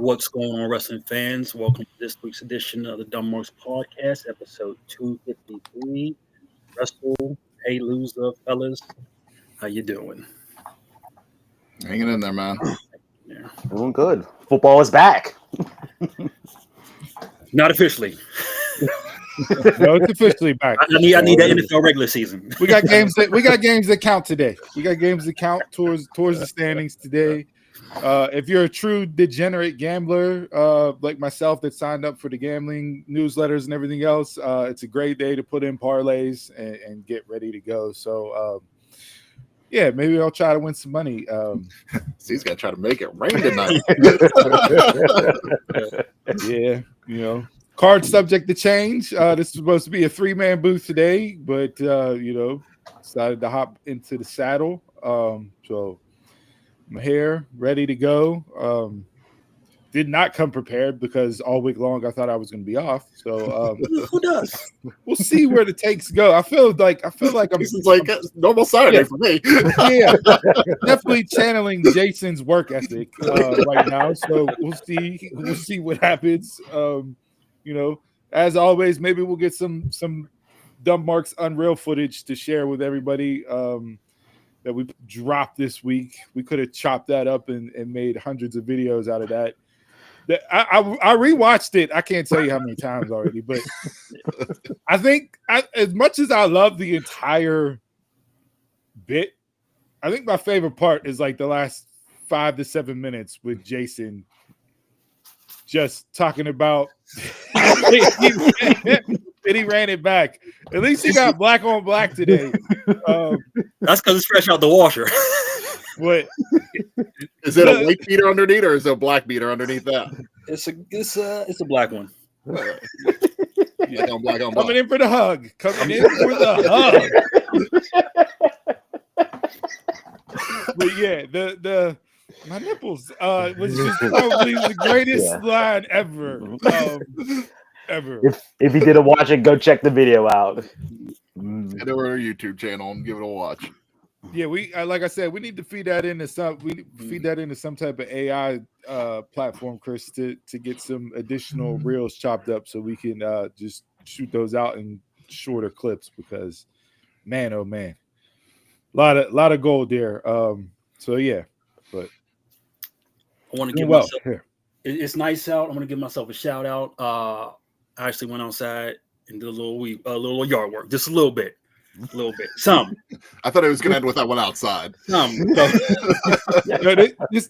What's going on, wrestling fans? Welcome to this week's edition of the Dumbmarks Podcast, episode 253. Wrestle-Pay-Looza, fellas. How you doing? Hanging in there, man. Yeah. Doing good. Football is back. Not officially. No, it's officially back. I need that NFL regular season. We got games that count today. We got games that count towards the standings today. If you're a true degenerate gambler like myself that signed up for the gambling newsletters and everything else, it's a great day to put in parlays and get ready to go. So, yeah, maybe I'll try to win some money. He's got to try to make it rain tonight. Yeah, card subject to change. This is supposed to be a 3-man booth today, but decided to hop into the saddle. So I'm here, ready to go. Did not come prepared because all week long I thought I was going to be off. So who does? We'll see where the takes go. I feel like I'm. This is like a normal Saturday for me. Yeah, definitely channeling Jason's work ethic right now. So we'll see what happens. As always, maybe we'll get some Dumbmarks Unreal footage to share with everybody that we dropped this week. We could have chopped that up and made hundreds of videos out of that. I rewatched it. I can't tell you how many times already, but I think as much as I love the entire bit, I think my favorite part is like the last 5 to 7 minutes with Jason just talking about he ran it back. At least he got black on black today. That's because it's fresh out the washer. What is it? A white beater underneath, or is it a black beater underneath that? It's a black one. Black on black on black. Coming in for the hug. Coming in for the hug. But yeah, the my nipples was just probably the greatest line ever. Ever. If you didn't watch it, go check the video out. Head over to our YouTube channel and give it a watch. Yeah, we like I said, we need to feed that into some type of AI platform, Chris, to get some additional reels chopped up so we can just shoot those out in shorter clips because man, oh man, a lot of gold there. So yeah, but I want to give myself. It's nice out. I'm going to give myself a shout out. I actually went outside and did a little yard work, just a little bit. Some. I thought it was going to end with I went outside. Some.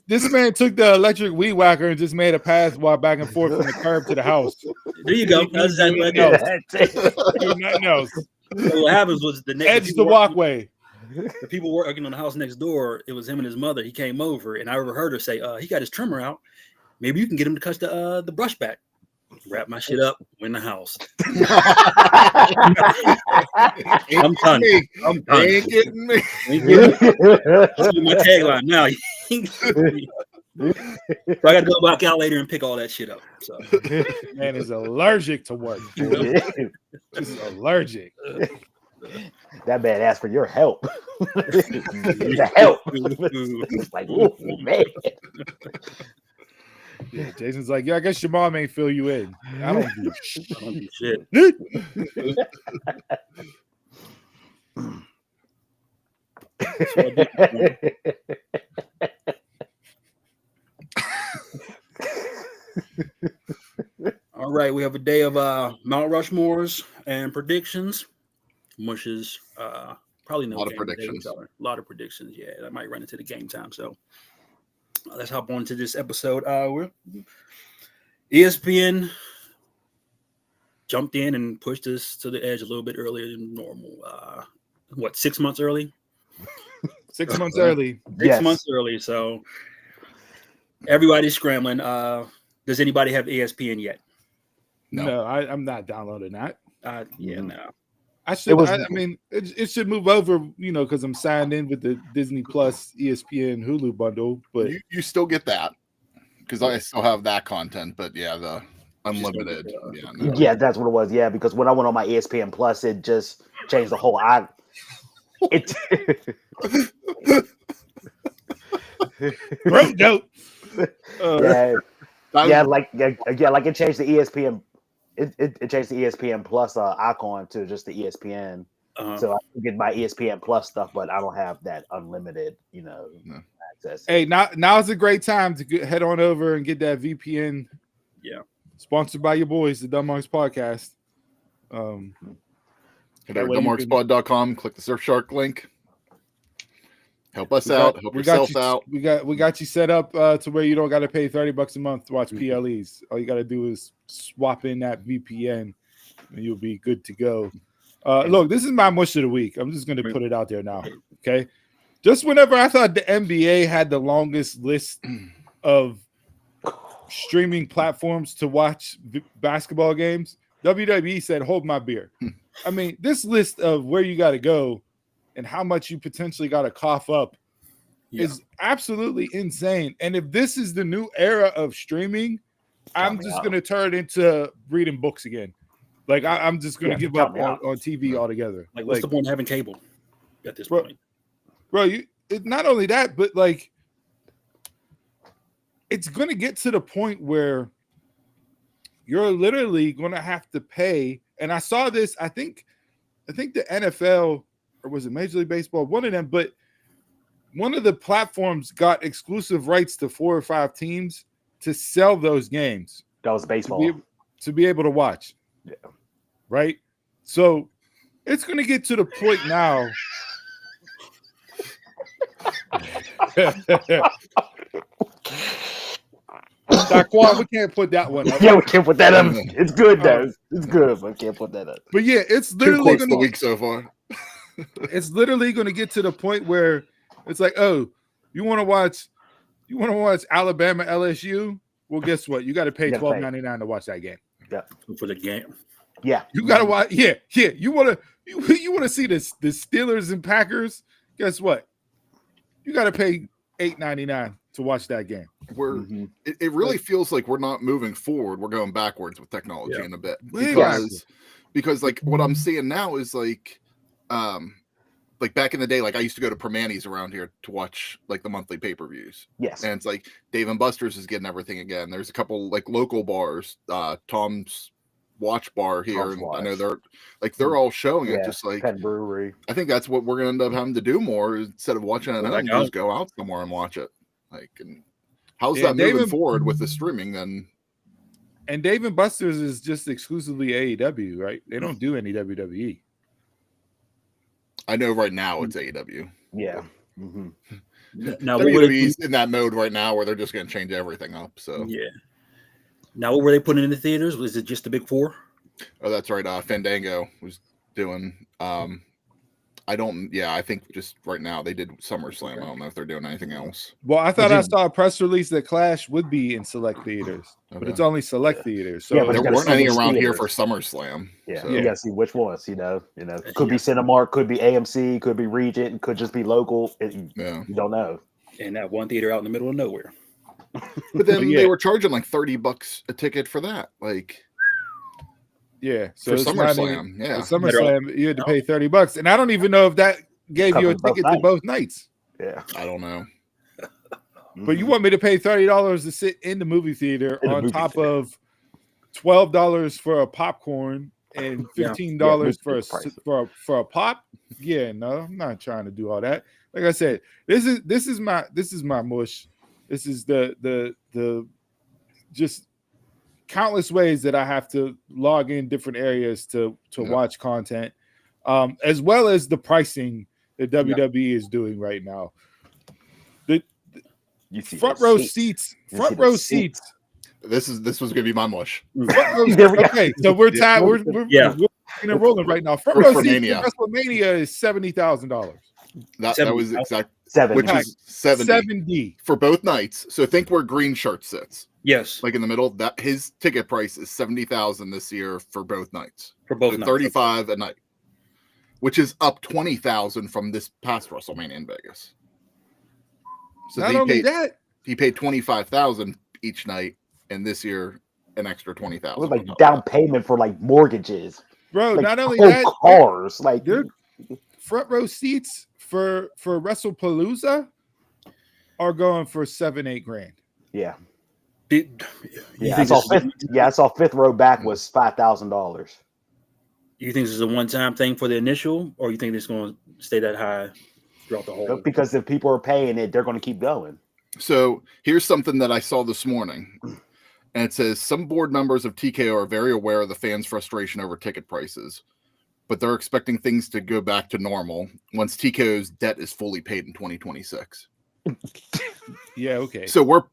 This man took the electric weed whacker and just made a path walk back and forth from the curb to the house. There you go. That's exactly what I did. Nothing else. So what happens was edge the walkway. The people working on the house next door, it was him and his mother. He came over, and I overheard her say, he got his trimmer out. Maybe you can get him to cut the brush back. Wrap my shit up, win the house. I'm done. Ain't getting me. That's my tagline now. So I got to go back out later and pick all that shit up. So man is allergic to work. Just allergic. That man asked for your help. The help. It's like, oh man. Yeah, Jason's like, yeah, I guess your mom ain't fill you in. I don't do shit. All right, we have a day of Mount Rushmores and predictions, which is probably no a lot of predictions. A lot of predictions. Yeah, that might run into the game time. So let's hop on to this episode. ESPN jumped in and pushed us to the edge a little bit earlier than normal. 6 months early? 6 months early. 6 months early. So everybody's scrambling. Does anybody have ESPN yet? No, I'm not downloading that. No. I should. It should move over, because I'm signed in with the Disney Plus, ESPN, Hulu bundle. But you still get that because I still have that content. But yeah, the unlimited. Yeah, that's what it was. Yeah, because when I went on my ESPN Plus, it just changed the whole. Throat goat. Yeah. like it changed the ESPN. It changed the ESPN Plus icon to just the ESPN. So I can get my ESPN Plus stuff, but I don't have that unlimited, access. Hey, now's a great time to head on over and get that VPN. Yeah. Sponsored by your boys, the Dumb Monks Podcast. Head over to dumbmarkspod.com, click the Surfshark link. Help us out. Help yourself out. We got you set up to where you don't got to pay $30 a month to watch PLEs. All you got to do is swap in that VPN, and you'll be good to go. Look, this is my mush of the week. I'm just going to put it out there now. Okay. Just whenever I thought the NBA had the longest list of streaming platforms to watch basketball games, WWE said, hold my beer. I mean, this list of where you got to go and how much you potentially got to cough up is absolutely insane. And if this is the new era of streaming, I'm just going to turn it into reading books again. Like, I'm just going to give up on TV altogether. Like, what's the point of having cable at this point? Bro, not only that, but, like, it's going to get to the point where you're literally going to have to pay. And I saw this, I think the NFL, or was it Major League Baseball? One of them, but one of the platforms got exclusive rights to 4 or 5 teams to sell those games. That was baseball. To be able to watch. Yeah. Right? So it's going to get to the point now. Daquan, we can't put that one up. Yeah, we can't put that up. It's good, though. It's good, but we can't put that up. But yeah, it's literally the week so far. It's literally going to get to the point where it's like, oh, you want to watch Alabama LSU? Well, guess what? You got to pay $12.99 to watch that game. Yeah, for the game. Yeah, you got to watch. Yeah. You want to see the Steelers and Packers? Guess what? You got to pay $8.99 to watch that game. It really feels like we're not moving forward. We're going backwards with technology in a bit because like what I'm seeing now is like back in the day, like I used to go to Permanis around here to watch like the monthly pay-per-views. Yes. And it's like Dave and Buster's is getting everything again. There's a couple like local bars, Tom's Watch Bar here. And I know they're all showing it just like Penn Brewery. I think that's what we're gonna end up having to do more instead of watching it at home, just go out somewhere and watch it. Like, and how's that moving forward with the streaming then? And Dave and Buster's is just exclusively AEW, right? They don't do any WWE. I know right now it's AEW. Yeah. Now WWE's in that mode right now where they're just going to change everything up. So yeah. Now what were they putting in the theaters? Was it just the big 4? Oh, that's right. Fandango was doing. I think just right now they did SummerSlam. I don't know if they're doing anything else. Well, I thought I saw a press release that Clash would be in select theaters, but it's only select theaters. So there weren't any around here for SummerSlam. Yeah, so. You got to see which ones. You know, could be Cinemark, could be AMC, could be Regent, could just be local. You don't know. And that one theater out in the middle of nowhere. But then they were charging like $30 a ticket for that, like. Yeah, so for SummerSlam, SummerSlam, you had to pay $30, and I don't even know if that gave you a ticket to both nights. Yeah, I don't know. But you want me to pay $30 to sit in the movie theater on top of $12 for a popcorn and $15 for a pop? Yeah, no, I'm not trying to do all that. Like I said, this is my mush. This is the just countless ways that I have to log in different areas to watch content, as well as the pricing that WWE is doing right now. The front row seats. This was going to be my mush. Okay, so we're tied. We're rolling right now. Front row seats for WrestleMania is $70,000. That was exact. 70. Which is 70 for both nights. So think where Green Shirt sits. Yes, like in the middle. That his ticket price is $70,000 this year for both nights. For both nights, $35 a night, which is up $20,000 from this past WrestleMania in Vegas. So he paid $25,000 each night, and this year an extra $20,000. It was like down payment for like mortgages, bro. Like not only that, cars, like front row seats for Wrestle-Pay-Looza are going for $7-8 grand. Yeah. I saw fifth row back was $5,000. You think this is a one-time thing for the initial, or you think it's going to stay that high throughout the whole? Because if people are paying it, they're going to keep going. So here's something that I saw this morning, and it says some board members of TKO are very aware of the fans' frustration over ticket prices, but they're expecting things to go back to normal once TKO's debt is fully paid in 2026. Yeah, okay. So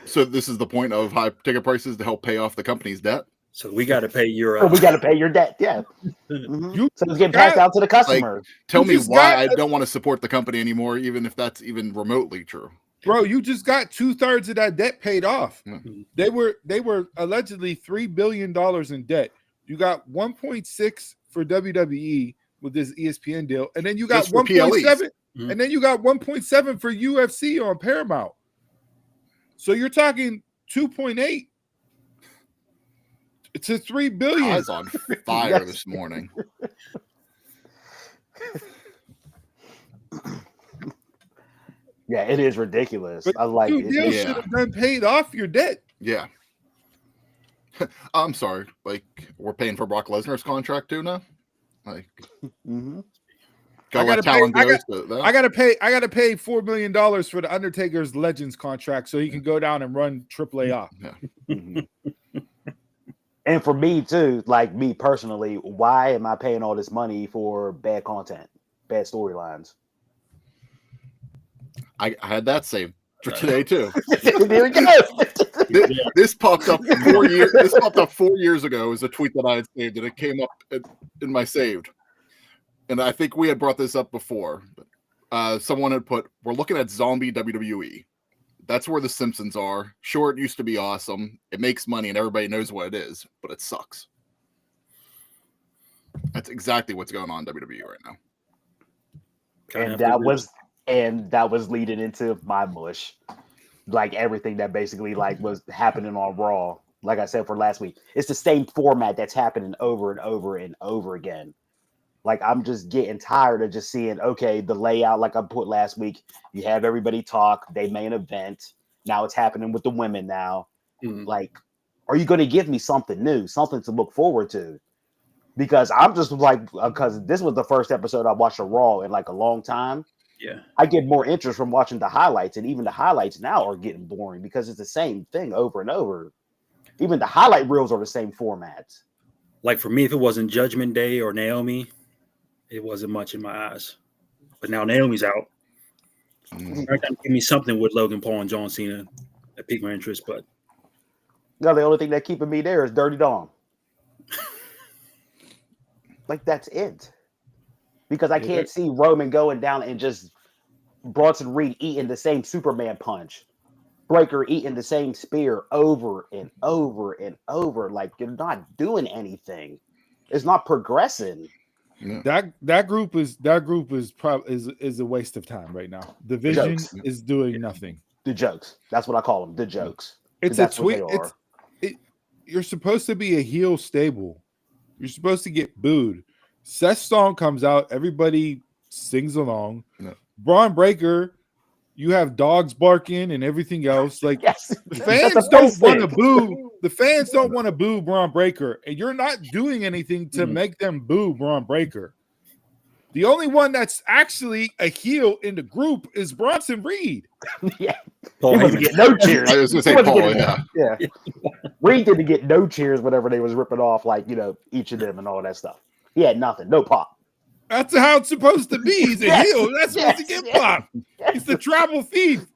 so this is the point of high ticket prices to help pay off the company's debt. So we got to pay your. We got to pay your debt. Yeah. Mm-hmm. So it's getting passed out to the customer. Like, tell me why I don't want to support the company anymore, even if that's even remotely true. Bro, you just got 2/3 of that debt paid off. Mm-hmm. They were allegedly $3 billion in debt. You got 1.6 for WWE with this ESPN deal, and then you got 1.7, and then you got 1.7 for UFC on Paramount. So you're talking 2.8 to $3 billion. I was on fire this morning. Yeah, it is ridiculous. But I like it. You should have done paid off your debt. Yeah. I'm sorry. Like, we're paying for Brock Lesnar's contract too now. Like, I gotta pay $4 million for the Undertaker's Legends contract so he can go down and run AAA off. Yeah. And for me too, like me personally, why am I paying all this money for bad content, bad storylines? I had that saved for today too. There we go. This popped up 4 years. This popped up 4 years ago. It was a tweet that I had saved, and it came up in my saved. And I think we had brought this up before. But, someone had put, "We're looking at zombie WWE. That's where the Simpsons are. Sure, it used to be awesome. It makes money, and everybody knows what it is, but it sucks." That's exactly what's going on in WWE right now. And that was leading into my mush. Like everything that basically like was happening on Raw. Like I said for last week, it's the same format that's happening over and over and over again. Like I'm just getting tired of just seeing, okay, the layout, like I put last week, you have everybody talk, they main event. Now it's happening with the women now. Mm-hmm. Like, are you going to give me something new, something to look forward to? Because I'm just like, because this was the first episode I watched of Raw in like a long time. Yeah, I get more interest from watching the highlights, and even the highlights now are getting boring because it's the same thing over and over. Even the highlight reels are the same formats. Like for me, if it wasn't Judgment Day or Naomi, it wasn't much in my eyes. But now Naomi's out. Give me something with Logan Paul and John Cena that piqued my interest, but no, the only thing that's keeping me there is Dirty Dom. Like that's it. Because I can't see Roman going down and just Bronson Reed eating the same Superman punch. Breaker eating the same spear over and over and over. Like you're not doing anything. It's not progressing. Yeah. That group is a waste of time right now. The Vision is doing nothing. The jokes. That's what I call them. The jokes. It's a tweet. You're supposed to be a heel stable. You're supposed to get booed. Seth Strong comes out, everybody sings along. No. Braun Breaker, you have dogs barking and everything else. Like the fans don't want to boo. The fans don't want to boo Braun Breaker, and you're not doing anything to make them boo Braun Breaker. The only one that's actually a heel in the group is Bronson Reed. Yeah, he wasn't getting no cheers. I was going to say Paul. Yeah. Reed didn't get no cheers whenever they was ripping off like each of them and all that stuff. He had nothing, no pop. That's how it's supposed to be. He's a heel. That's supposed to get pop. He's the tribal thief.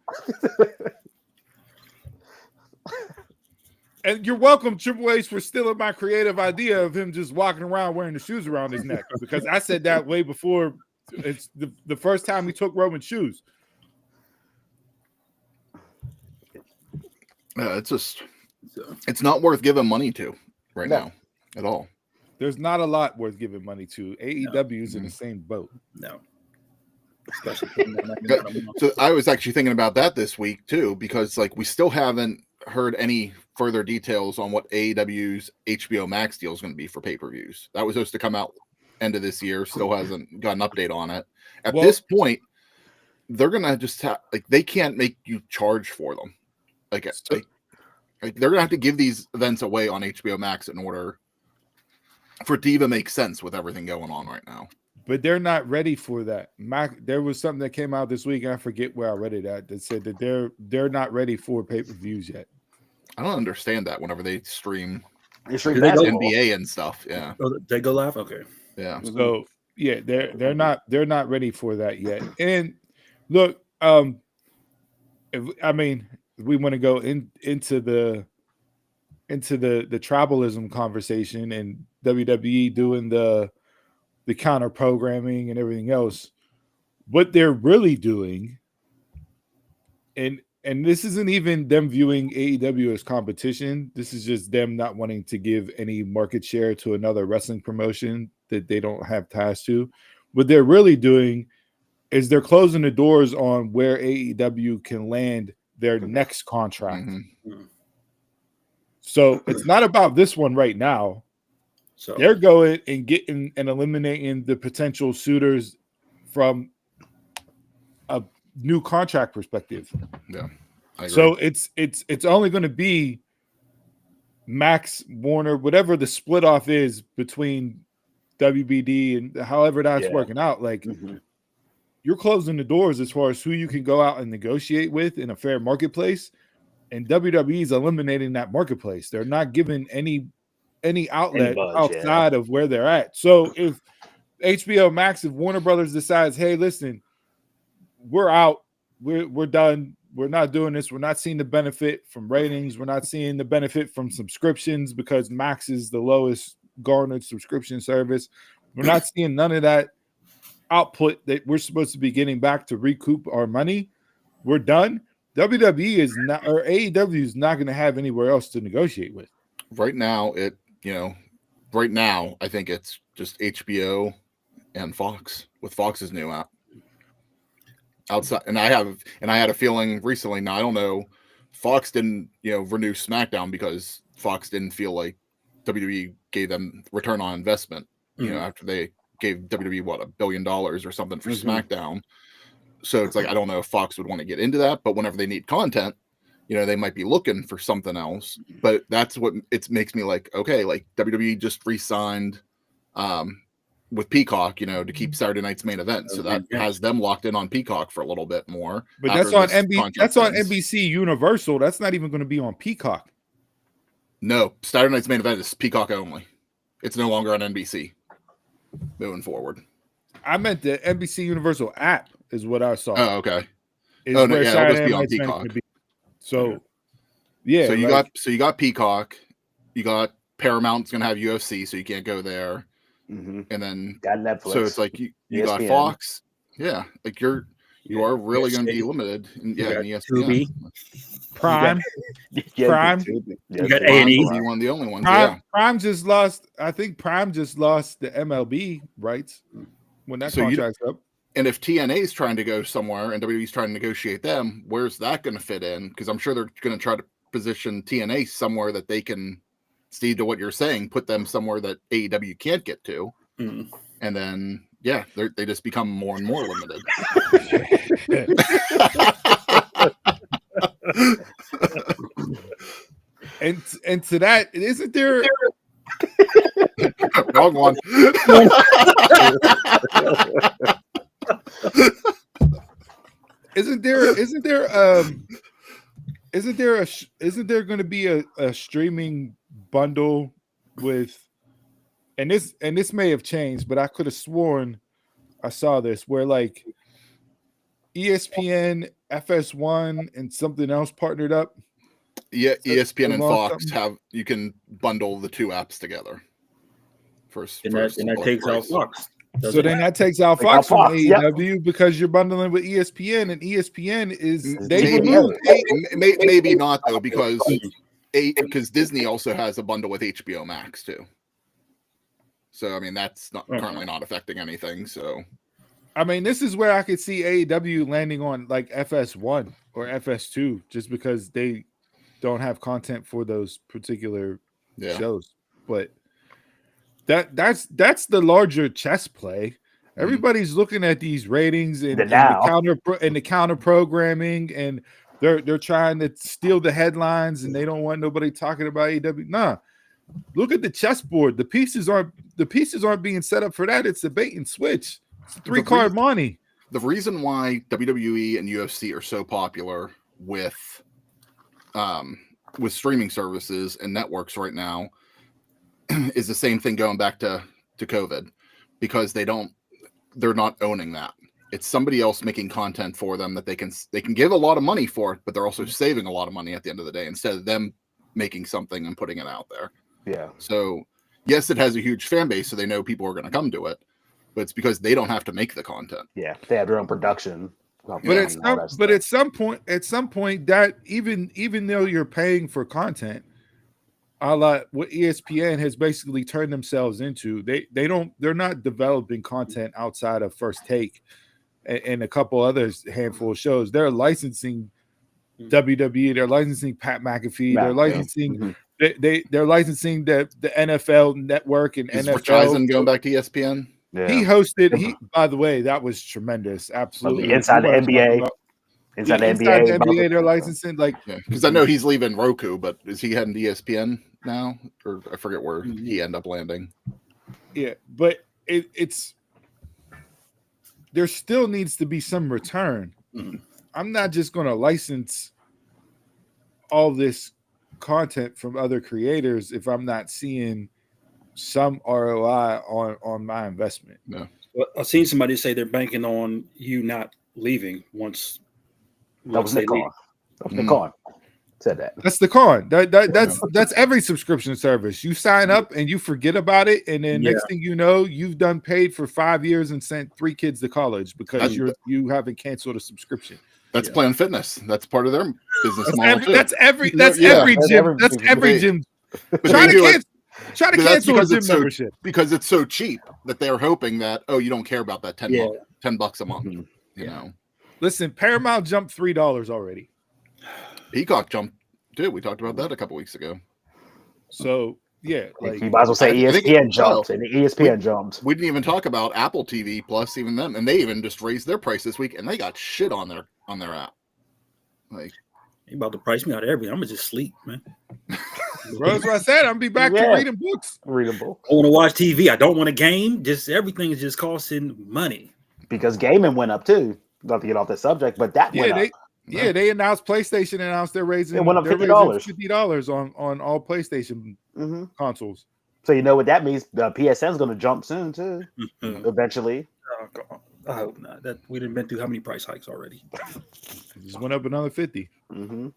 And you're welcome, Triple H, for stealing my creative idea of him just walking around wearing the shoes around his neck. Because I said that way before. It's the first time he took Roman's shoes. It's not worth giving money to now at all. There's not a lot worth giving money to. AEW is in the same boat. No. So I was actually thinking about that this week too, because like we still haven't heard any further details on what AEW's HBO Max deal is going to be for pay-per-views. That was supposed to come out end of this year. Still hasn't got an update on it. At this point, they're going to just they can't make you charge for them. Like, they're gonna have to give these events away on HBO Max in order for it to even make sense with everything going on right now. But they're not ready for that. There was something that came out this week, and I forget where I read it at, that said that they're not ready for pay-per-views yet. I don't understand that whenever they stream NBA and stuff. Yeah. Oh, they go live? Okay. Yeah. So yeah, they're not ready for that yet. And look, if we want to go into the tribalism conversation and WWE doing the counter programming and everything else. What they're really doing, and this isn't even them viewing AEW as competition. This is just them not wanting to give any market share to another wrestling promotion that they don't have ties to. What they're really doing is they're closing the doors on where AEW can land their next contract. Mm-hmm. So it's not about this one right now. So they're going and getting and eliminating the potential suitors from a new contract perspective. Yeah. So it's only going to be Max, Warner, whatever the split off is between WBD and however that's working out. Like you're closing the doors as far as who you can go out and negotiate with in a fair marketplace. And WWE is eliminating that marketplace. They're not giving any outlet outside of where they're at. So if HBO Max, if Warner Brothers decides, hey, listen, we're out, we're done, we're not doing this, we're not seeing the benefit from ratings, we're not seeing the benefit from subscriptions because Max is the lowest garnered subscription service. We're not seeing none of that output that we're supposed to be getting back to recoup our money. We're done. WWE is not, or AEW is not going to have anywhere else to negotiate with. Right now, I think it's just HBO and Fox with Fox's new app. Outside, and I had a feeling recently. Now I don't know. Fox didn't, renew SmackDown because Fox didn't feel like WWE gave them return on investment. After they gave WWE $1 billion or something for SmackDown. So it's like, I don't know if Fox would want to get into that, but whenever they need content, they might be looking for something else. But that's what it makes me like, okay, like WWE just re-signed with Peacock, to keep Saturday night's main event. So that has them locked in on Peacock for a little bit more. But that's on NBC Universal. That's not even going to be on Peacock. No, Saturday night's main event is Peacock only. It's no longer on NBC moving forward. I meant the NBC Universal app is what I saw. Oh, okay. It'll just be on Peacock. So, yeah. So you got Peacock. You got Paramount's going to have UFC, so you can't go there. And then got Netflix. So it's like you got Fox. Yeah, like you are really going to be limited. ESPN. Prime. Prime. You got A&E. One of the only ones. Prime just lost. I think Prime just lost the MLB rights when that contract's up. And if TNA is trying to go somewhere and WWE's trying to negotiate them, where's that going to fit in? Because I'm sure they're going to try to position TNA somewhere that they can, Steve, to what you're saying, put them somewhere that AEW can't get to. And then, they just become more and more limited. and to that, isn't there... Wrong one. Isn't there going to be a streaming bundle with, and this may have changed, but I could have sworn I saw this where like ESPN, FS1, and something else partnered up. Yeah, ESPN and Fox you can bundle the two apps together. And that takes out Fox. So then that takes out Fox from AEW because you're bundling with ESPN, and ESPN is maybe not though because Disney also has a bundle with HBO Max too. So I mean that's not currently not affecting anything. So I mean this is where I could see AEW landing on like FS1 or FS2 just because they don't have content for those particular shows, but. That's the larger chess play. Everybody's looking at these ratings and the counter programming and they're trying to steal the headlines and they don't want nobody talking about AEW. Nah, look at the chessboard. The pieces aren't being set up for that. It's a bait and switch. It's a 3-card money. The reason why WWE and UFC are so popular with streaming services and networks right now is the same thing going back to COVID, because they're not owning that. It's somebody else making content for them that they can give a lot of money for it, but they're also saving a lot of money at the end of the day instead of them making something and putting it out there. Yeah. So yes, it has a huge fan base, so they know people are going to come to it, but it's because they don't have to make the content. Yeah, they have their own production. But at some point, that even though you're paying for content, a lot what ESPN has basically turned themselves into, they're not developing content outside of First Take and a couple others, handful of shows. They're licensing WWE, they're licensing Pat McAfee, they're licensing they're licensing the NFL network and Is NFL. Verizon going back to ESPN? Yeah. He hosted. By the way, that was tremendous. Absolutely. Inside the NBA. Inside the NBA, they're licensing. Because I know he's leaving Roku, but is he heading to ESPN now? Or I forget where he ended up landing. Yeah, but it's there still needs to be some return. Mm-hmm. I'm not just going to license all this content from other creators if I'm not seeing some ROI on my investment. No. Well, I've seen somebody say they're banking on you not leaving once that was the con. That was the con. Said that. That's the con. That's every subscription service. You sign up and you forget about it, and then next thing you know, you've done paid for 5 years and sent 3 kids to college because you haven't canceled a subsubscription. That's Planet Fitness. That's part of their business model. That's every gym. That's every gym. Try to cancel a gym membership because it's so cheap that they're hoping that you don't care about that $10 a month. Mm-hmm. You know. Listen, Paramount jumped $3 already. Peacock jumped too. We talked about that a couple weeks ago. So you might as well say ESPN jumped, and ESPN jumped. We didn't even talk about Apple TV Plus, even them, and they even just raised their price this week, and they got shit on their app. Like, you about to price me out of everything. I'm gonna just sleep, man. Bro, that's what I said. I'm gonna be back to reading books. Reading books. I want to watch TV. I don't want to game. Just everything is just costing money. Because gaming went up too. Not to get off the subject, but that went up. They announced PlayStation announced they're raising. It went up $50. $50 on all PlayStation consoles. So you know what that means? The PSN's going to jump soon too. Eventually. Oh God, I hope not. That we didn't been through how many price hikes already? It just went up another 50. Mm-hmm.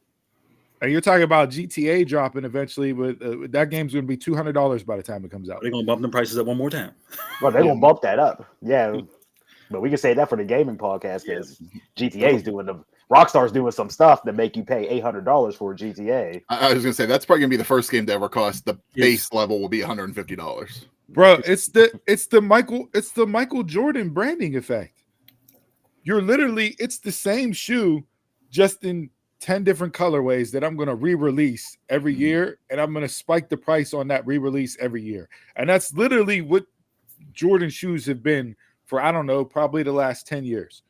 And you're talking about GTA dropping eventually, but that game's going to be $200 by the time it comes out. They're going to bump them prices up one more time. Well, they're going to bump that up. Yeah. But we can say that for the gaming podcast because GTA's doing Rockstar's doing some stuff that make you pay $800 for a GTA. I was gonna say that's probably gonna be the first game to ever cost. The base level will be $150. Bro, it's the Michael Jordan branding effect. You're literally it's the same shoe, just in 10 different colorways that I'm gonna re-release every year, and I'm gonna spike the price on that re-release every year. And that's literally what Jordan shoes have been for, I don't know, probably the last 10 years.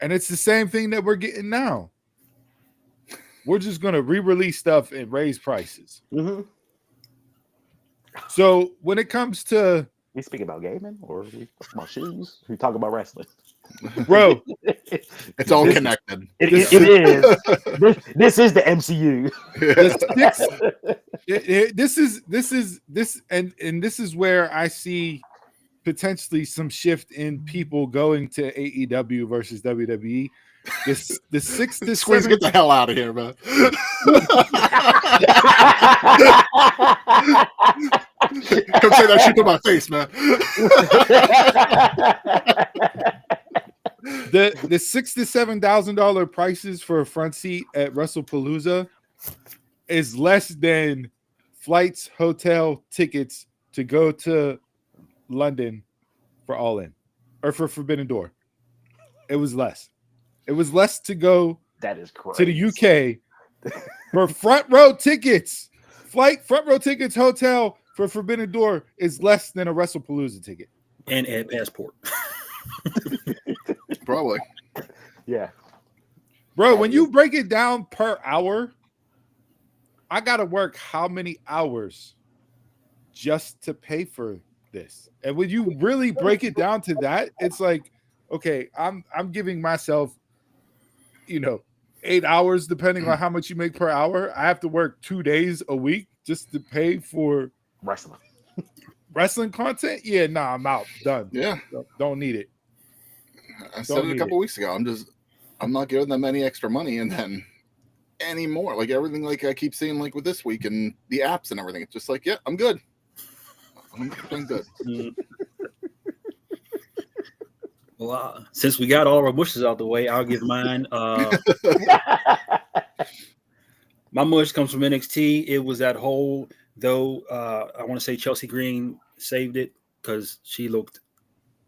And it's the same thing that we're getting now. We're just going to re-release stuff and raise prices. Mm-hmm. So when it comes to... We speak about gaming or we talk about shoes? We talk about wrestling. Bro. It's all connected. It is. This is the MCU. This is where I see potentially some shift in people going to AEW versus WWE. The 6 to 7. Squeeze, get the hell out of here, man. Come say that shit to my face, man. The $6,000 to $7,000 prices for a front seat at Wrestle-Pay-Looza is less than flights, hotel tickets to go to London for All In or for Forbidden Door. It was less. It was less to go that is crazy. To the UK for front row tickets. Flight, front row tickets, hotel for Forbidden Door is less than a Wrestle-Pay-Looza ticket. And add passport. Probably. Yeah. Bro, when you break it down per hour, I gotta work how many hours just to pay for this? And when you really break it down to that, it's like, okay, I'm giving myself, 8 hours depending on how much you make per hour. I have to work 2 days a week just to pay for wrestling content. Yeah, nah, I'm out. Done. Yeah, don't need it. I said it a couple weeks ago. I'm not giving them any extra money, and then anymore. Like everything, like I keep seeing, like with this week and the apps and everything. It's just like, yeah, I'm good. I'm good. Well, since we got all our mushes out the way, I'll give mine. My mush comes from NXT. It was that whole, though. I want to say Chelsea Green saved it because she looked.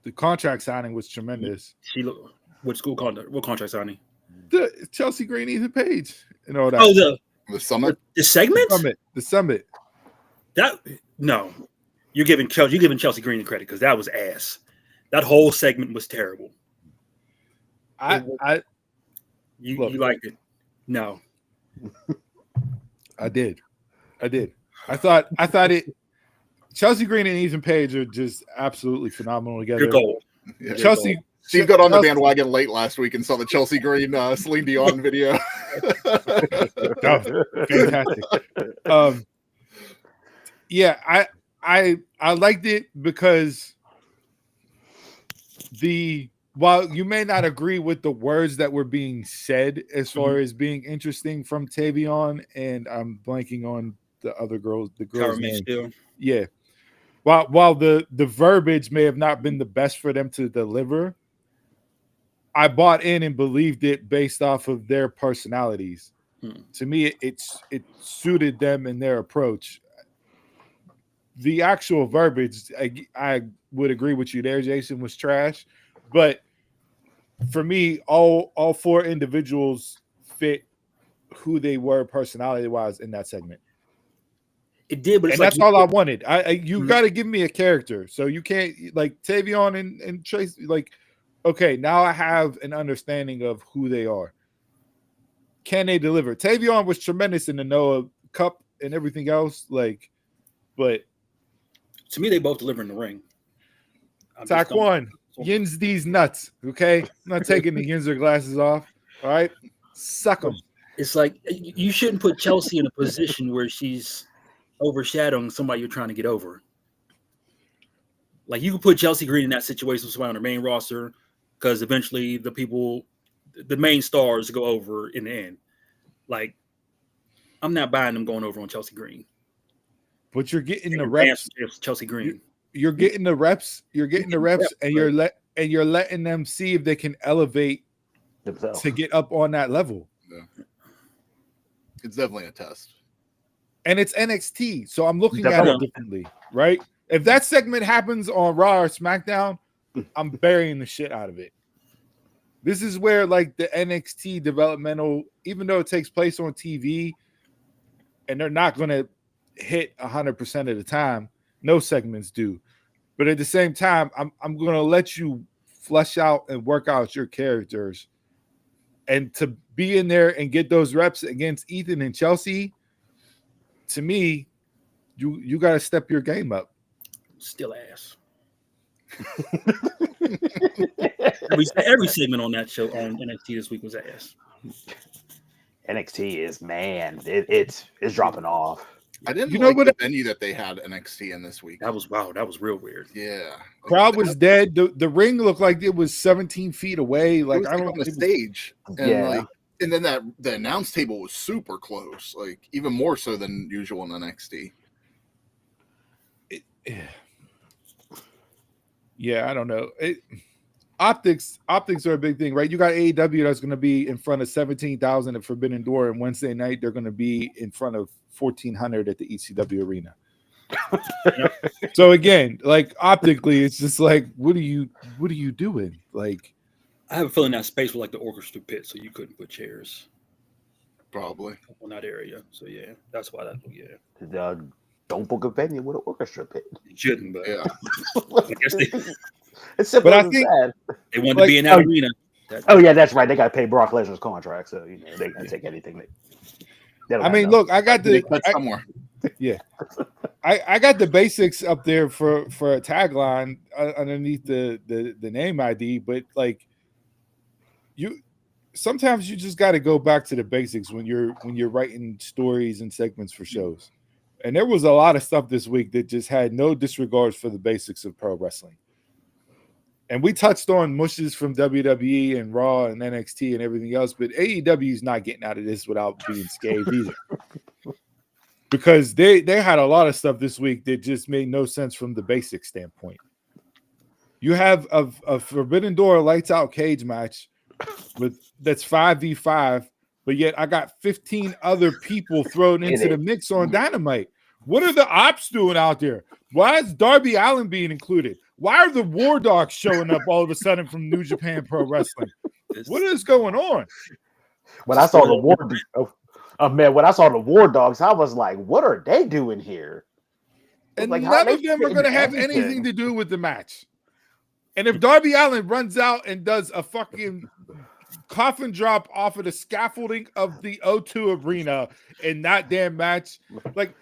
The contract signing was tremendous. She looked. What contract signing? The Chelsea Green, Ethan Page, and all that. Oh, the summit, the segment, the summit. That no, you're giving Chelsea Green the credit because that was ass. That whole segment was terrible. You liked it? No, I did. I thought it. Chelsea Green and Ethan Page are just absolutely phenomenal together. You're gold. Yeah, Chelsea. Steve got on the bandwagon late last week and saw the Chelsea Green Celine Dion video. Fantastic. Yeah, I liked it because while you may not agree with the words that were being said as far as being interesting from Tavion, and I'm blanking on the other girls, the girl's name. Still. Yeah. While the verbiage may have not been the best for them to deliver, I bought in and believed it based off of their personalities. To me, it suited them in their approach. The actual verbiage, I would agree with you there, Jason, was trash. But for me, all four individuals fit who they were personality-wise in that segment. It did, but that's all I wanted. You got to give me a character, so you can't like Tavion and Trace. Like, okay, now I have an understanding of who they are. Can they deliver? Tavion was tremendous in the Noah Cup and everything else. Like, but to me, they both deliver in the ring. Taquan, yins these nuts. Okay, I'm not taking the Yinzer glasses off. All right, suck them. It's like you shouldn't put Chelsea in a position where she's overshadowing somebody you're trying to get over. Like you could put Chelsea Green in that situation with somebody on the main roster because eventually the main stars go over in the end. Like I'm not buying them going over on Chelsea Green. But you're getting the reps. Chelsea Green. You're getting the reps. You're getting the reps, and you're letting them see if they can elevate themselves to get up on that level. Yeah. It's definitely a test. And it's NXT, so I'm looking at it differently, right? If that segment happens on Raw or SmackDown, I'm burying the shit out of it. This is where, like, the NXT developmental, even though it takes place on TV, and they're not going to hit 100% of the time, no segments do. But at the same time, I'm going to let you flesh out and work out your characters. And to be in there and get those reps against Ethan and Chelsea, to me, you got to step your game up. Still ass. every segment on that show on NXT this week was ass. NXT is it's dropping off. I didn't the venue that they had NXT in this week. That was real weird. Yeah, crowd was dead. The ring looked like it was 17 feet away. Like I don't on the stage, and then the announce table was super close, like even more so than usual in NXT. Yeah, I don't know. Optics are a big thing, right? You got AEW that's going to be in front of 17,000 at Forbidden Door, and Wednesday night they're going to be in front of 1,400 at the ECW arena. So again, like optically, it's just like, what are you doing? Like, I have a feeling that space was like the orchestra pit, so you couldn't put chairs. Probably on that area. So yeah, that's why that. Don't book a venue with an orchestra pit. You shouldn't, but yeah. I guess it's simple. But I think they wanted to be in that arena. Oh yeah, that's right. They got to pay Brock Lesnar's contract, so they can take anything. I mean, look, I got somewhere. Yeah, I got the basics up there for a tagline underneath the name ID, but like sometimes you just got to go back to the basics when you're writing stories and segments for shows. And there was a lot of stuff this week that just had no disregards for the basics of pro wrestling. And we touched on mushes from WWE and Raw and NXT and everything else, but AEW is not getting out of this without being scathed either. Because they had a lot of stuff this week that just made no sense from the basic standpoint. You have a Forbidden Door lights out cage match that's 5v5, but yet I got 15 other people thrown into the mix on Dynamite. What are the ops doing out there? Why is Darby Allin being included? Why are the War Dogs showing up all of a sudden from New Japan Pro Wrestling? What is going on? When I saw the when I saw the War Dogs, I was like, what are they doing here? And like, none of them are going to have anything to do with the match. And if Darby Allin runs out and does a fucking coffin drop off of the scaffolding of the O2 Arena in that damn match, like,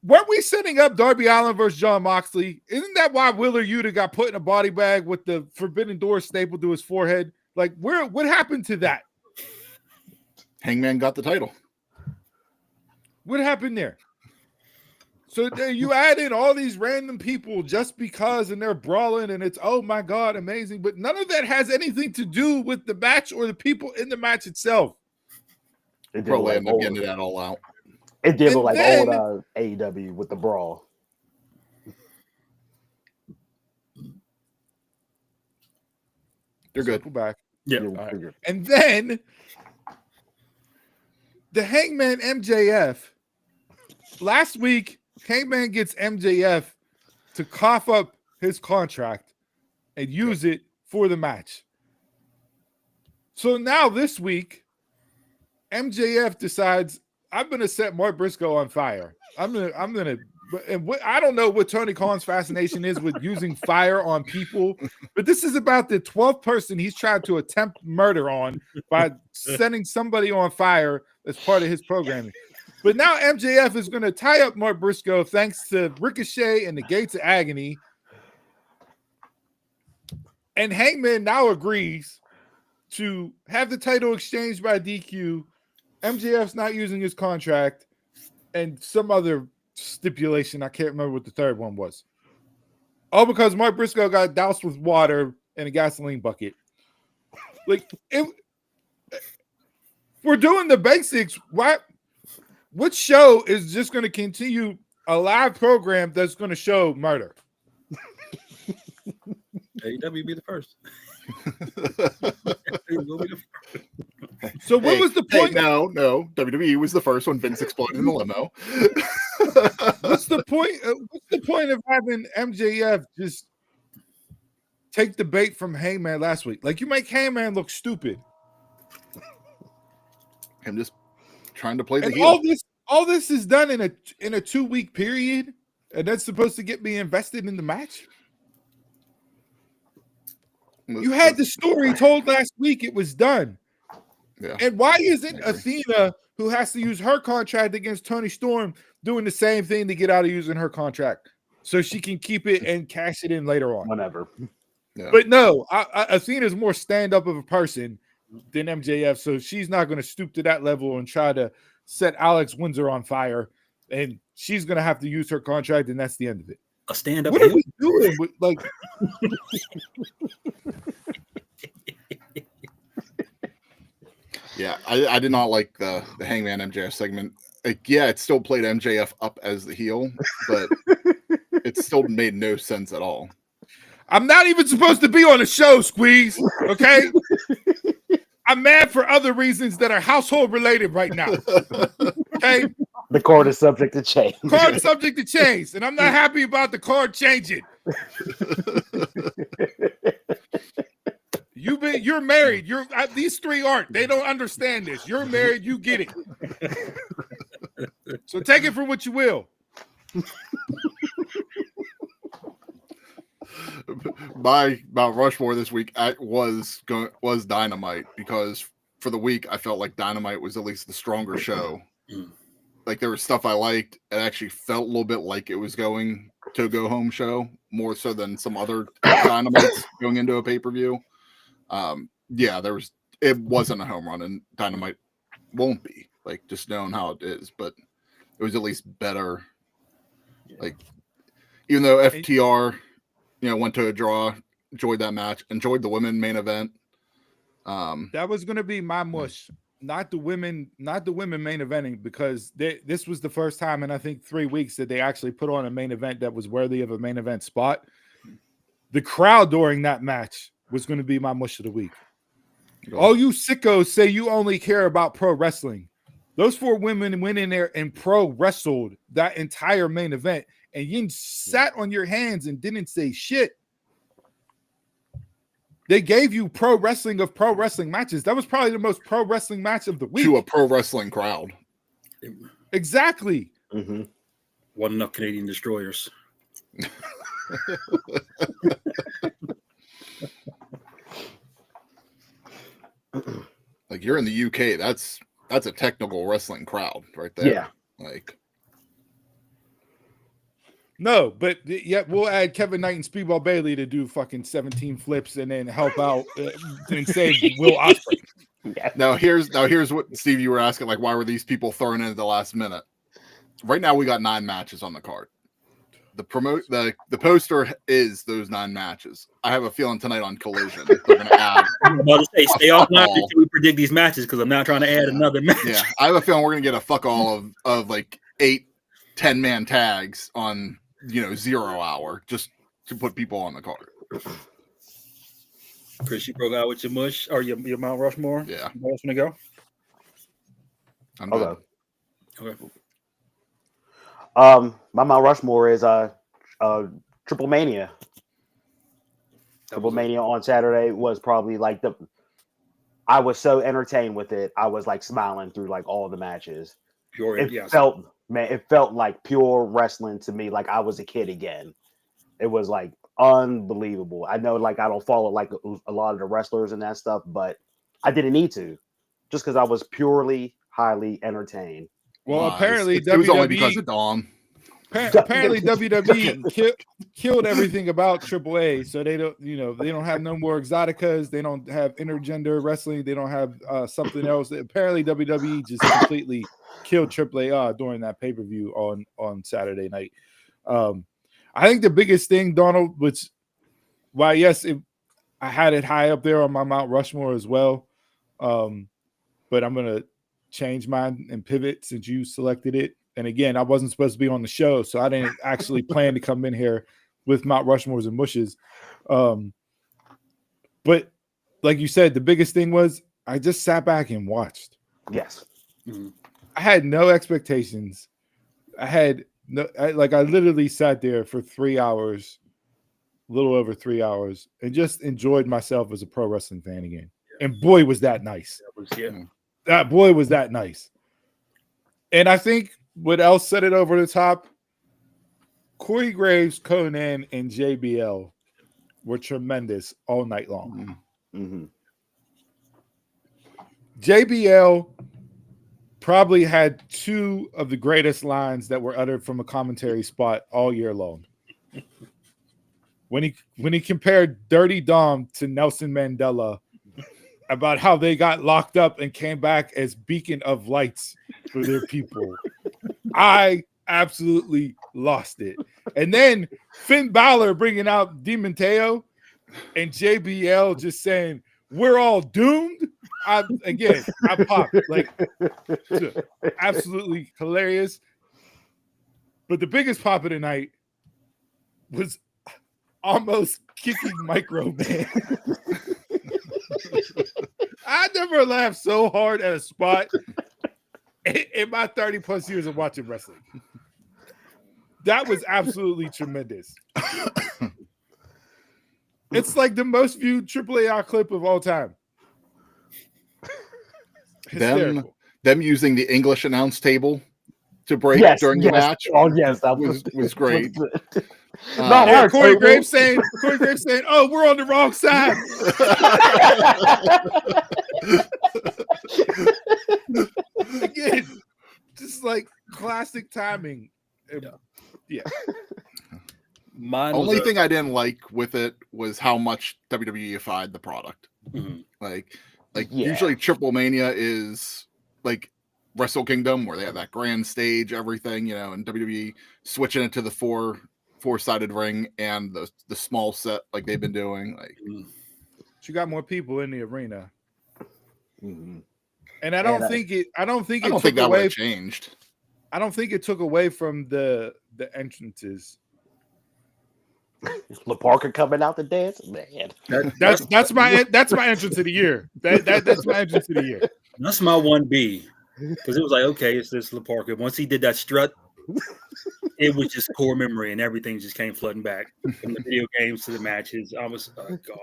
weren't we setting up Darby Allin versus Jon Moxley? Isn't that why Wheeler Yuta got put in a body bag with the Forbidden Door stapled to his forehead? Like, what happened to that? Hangman got the title. What happened there? So you add in all these random people just because, and they're brawling, and it's, oh my God, amazing. But none of that has anything to do with the match or the people in the match itself. It probably end up getting that all out. It did look like old AEW with the brawl. They're good. Circle back. Yeah. Right. And then the Hangman MJF. Last week, Hangman gets MJF to cough up his contract and use it for the match. So now this week, MJF decides, I'm going to set Mark Briscoe on fire. I'm gonna, and I don't know what Tony Khan's fascination is with using fire on people, but this is about the 12th person he's tried to attempt murder on by setting somebody on fire as part of his programming. But now MJF is going to tie up Mark Briscoe thanks to Ricochet and the Gates of Agony. And Hangman now agrees to have the title exchanged by DQ. MJF's not using his contract and some other stipulation. I can't remember what the third one was. All because Mark Briscoe got doused with water in a gasoline bucket. Like, we're doing the basics. What show is just going to continue a live program that's going to show murder? AEW be the first. So what was the point? No. WWE was the first when Vince exploded in the limo. What's the point? What's the point of having MJF just take the bait from Hangman last week? Like, you make Hangman look stupid. Him just trying to play the and heel. All this is done in a 2-week period, and that's supposed to get me invested in the match. You had the story told last week; it was done. Yeah. And why isn't Athena, who has to use her contract against Toni Storm, doing the same thing to get out of using her contract so she can keep it and cash it in later on? Whenever. Yeah. But no, Athena's more stand-up of a person than MJF, so she's not going to stoop to that level and try to set Alex Windsor on fire, and she's going to have to use her contract, and that's the end of it. A stand-up. What are we doing? Like, yeah, I did not like the Hangman MJF segment. Like, yeah, it still played MJF up as the heel, but it still made no sense at all. I'm not even supposed to be on a show, Squeeze. Okay. I'm mad for other reasons that are household related right now. Okay. The card is subject to change. Card is subject to change, and I'm not happy about the card changing. You're married. These three aren't. They don't understand this. You're married. You get it. So take it for what you will. my Mount Rushmore this week was Dynamite, because for the week I felt like Dynamite was at least the stronger show. Like there was stuff I liked. It actually felt a little bit like it was going to a go home show more so than some other Dynamites going into a pay-per-view. It wasn't a home run, and Dynamite won't be, like, just knowing how it is, but it was at least better. Like, even though FTR, went to a draw, enjoyed that match, enjoyed the women main event. That was going to be my mush. Not the women main eventing, because this was the first time in I think 3 weeks that they actually put on a main event that was worthy of a main event spot. The crowd during that match was going to be my mush of the week. All you sickos say you only care about pro wrestling. Those 4 women went in there and pro wrestled that entire main event, and you sat on your hands and didn't say shit. They gave you pro wrestling of pro wrestling matches. That was probably the most pro wrestling match of the week. To a pro wrestling crowd. Exactly. Mm-hmm. Wasn't enough Canadian destroyers. Like, you're in the UK, that's a technical wrestling crowd right there. Yeah. Like, no, but we'll add Kevin Knight and Speedball Bailey to do fucking 17 flips and then help out and save Will Ospreay. Yeah. Now here's what, Steve, you were asking, like, why were these people thrown in at the last minute? Right now we got 9 matches on the card. The poster is those 9 matches. I have a feeling tonight on Collision they're going to add. I'm about to say, stay off now until we predict these matches, because I'm not trying to add another match. Yeah, I have a feeling we're going to get a fuck all of like 8-10 man tags on 0 hour just to put people on the card. Chris, you broke out with your mush or your Mount Rushmore. Yeah, You else want to go? I'm good. Okay. My Mount Rushmore is Triple Mania. Triple Mania on Saturday was probably like I was so entertained with it. I was like smiling through like all the matches. It felt like pure wrestling to me. Like I was a kid again. It was like unbelievable. I know, like, I don't follow like a lot of the wrestlers and that stuff, but I didn't need to, just because I was purely highly entertained. Well, apparently it was only because of Dom. Apparently WWE killed everything about AAA, so they don't have no more exoticas, they don't have intergender wrestling, they don't have something else. Apparently WWE just completely killed AAA during that pay-per-view on Saturday night. I think the biggest thing, Donald, which, well, yes, I had it high up there on my Mount Rushmore as well, but I'm gonna change mine and pivot since you selected it. And again, I wasn't supposed to be on the show, so I didn't actually plan to come in here with Mount Rushmores and mushes. But like you said, the biggest thing was I just sat back and watched. Yes. Mm-hmm. I had no expectations. I literally sat there for 3 hours, a little over 3 hours, and just enjoyed myself as a pro wrestling fan again. And boy, was that nice. That boy was that nice. And I think what else set it over the top? Corey Graves, Conan, and JBL were tremendous all night long. Mm-hmm. JBL probably had 2 of the greatest lines that were uttered from a commentary spot all year long. When he compared Dirty Dom to Nelson Mandela about how they got locked up and came back as beacon of lights for their people. I absolutely lost it. And then Finn Balor bringing out Demon Teo and JBL just saying, "We're all doomed." I popped. Like, absolutely hilarious. But the biggest pop of the night was almost kicking Micro Man. I never laughed so hard at a spot in my 30 plus years of watching wrestling. That was absolutely tremendous. It's like the most viewed AAA clip of all time. Them using the English announce table to break during the match. Oh yes, that was great. Corey Graves saying, "Oh, we're on the wrong side." Again, just like classic timing. Yeah. Only thing I didn't like with it was how much WWEified the product. Mm-hmm. Like usually Triple Mania is like Wrestle Kingdom where they have that grand stage, everything, and WWE switching it to the four-sided ring and the small set like they've been doing. Like you got more people in the arena. Mm-hmm. And I don't think that would have changed. I don't think it took away from the entrances. LaParker coming out to dance, man. That's my entrance of the year. That's my entrance of the year. That's my 1B because it was like, okay, it's this LaParker. Once he did that strut, it was just core memory, and everything just came flooding back from the video games to the matches. I was, oh god.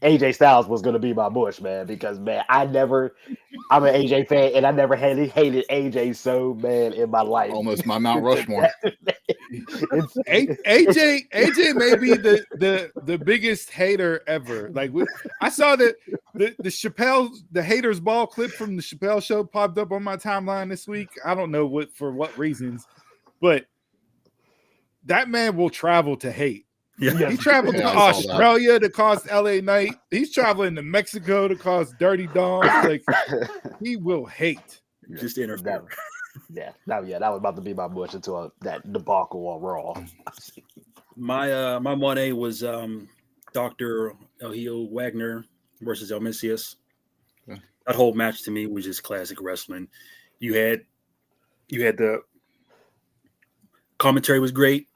AJ Styles was going to be my Bush, man, because man, I'm an AJ fan, and I never hated AJ so bad in my life. Almost my Mount Rushmore. AJ may be the biggest hater ever. Like I saw the haters ball clip from the Chappelle show popped up on my timeline this week. I don't know for what reasons, but that man will travel to hate. Yeah. He traveled to Australia to cause LA Knight. He's traveling to Mexico to cause Dirty Dom. Like he will hate. Just interfere. That was about to be my Bush until that debacle on Raw. My 1A was Dr. Elhio Wagner versus Elmisius. Yeah. That whole match to me was just classic wrestling. You had the commentary was greit.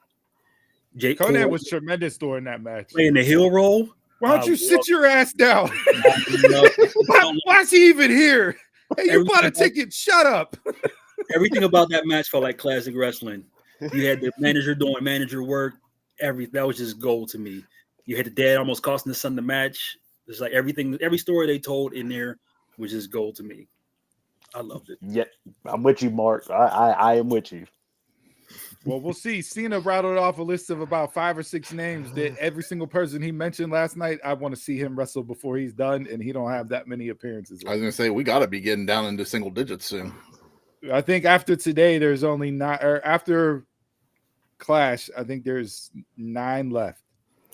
Conan was tremendous during that match. Playing the heel roll. Why don't you sit your ass down? Why is he even here? Hey, you bought a ticket. Shut up. Everything about that match felt like classic wrestling. You had the manager doing manager work. That was just gold to me. You had the dad almost costing the son the match. It's like everything, every story they told in there was just gold to me. I loved it. Yeah, I'm with you, Mark. I am with you. Well, we'll see. Cena rattled off a list of about 5 or 6 names that every single person he mentioned last night, I want to see him wrestle before he's done, and he don't have that many appearances. I was going to say, we got to be getting down into single digits soon. I think after today, there's only 9, or after Clash, I think there's 9 left.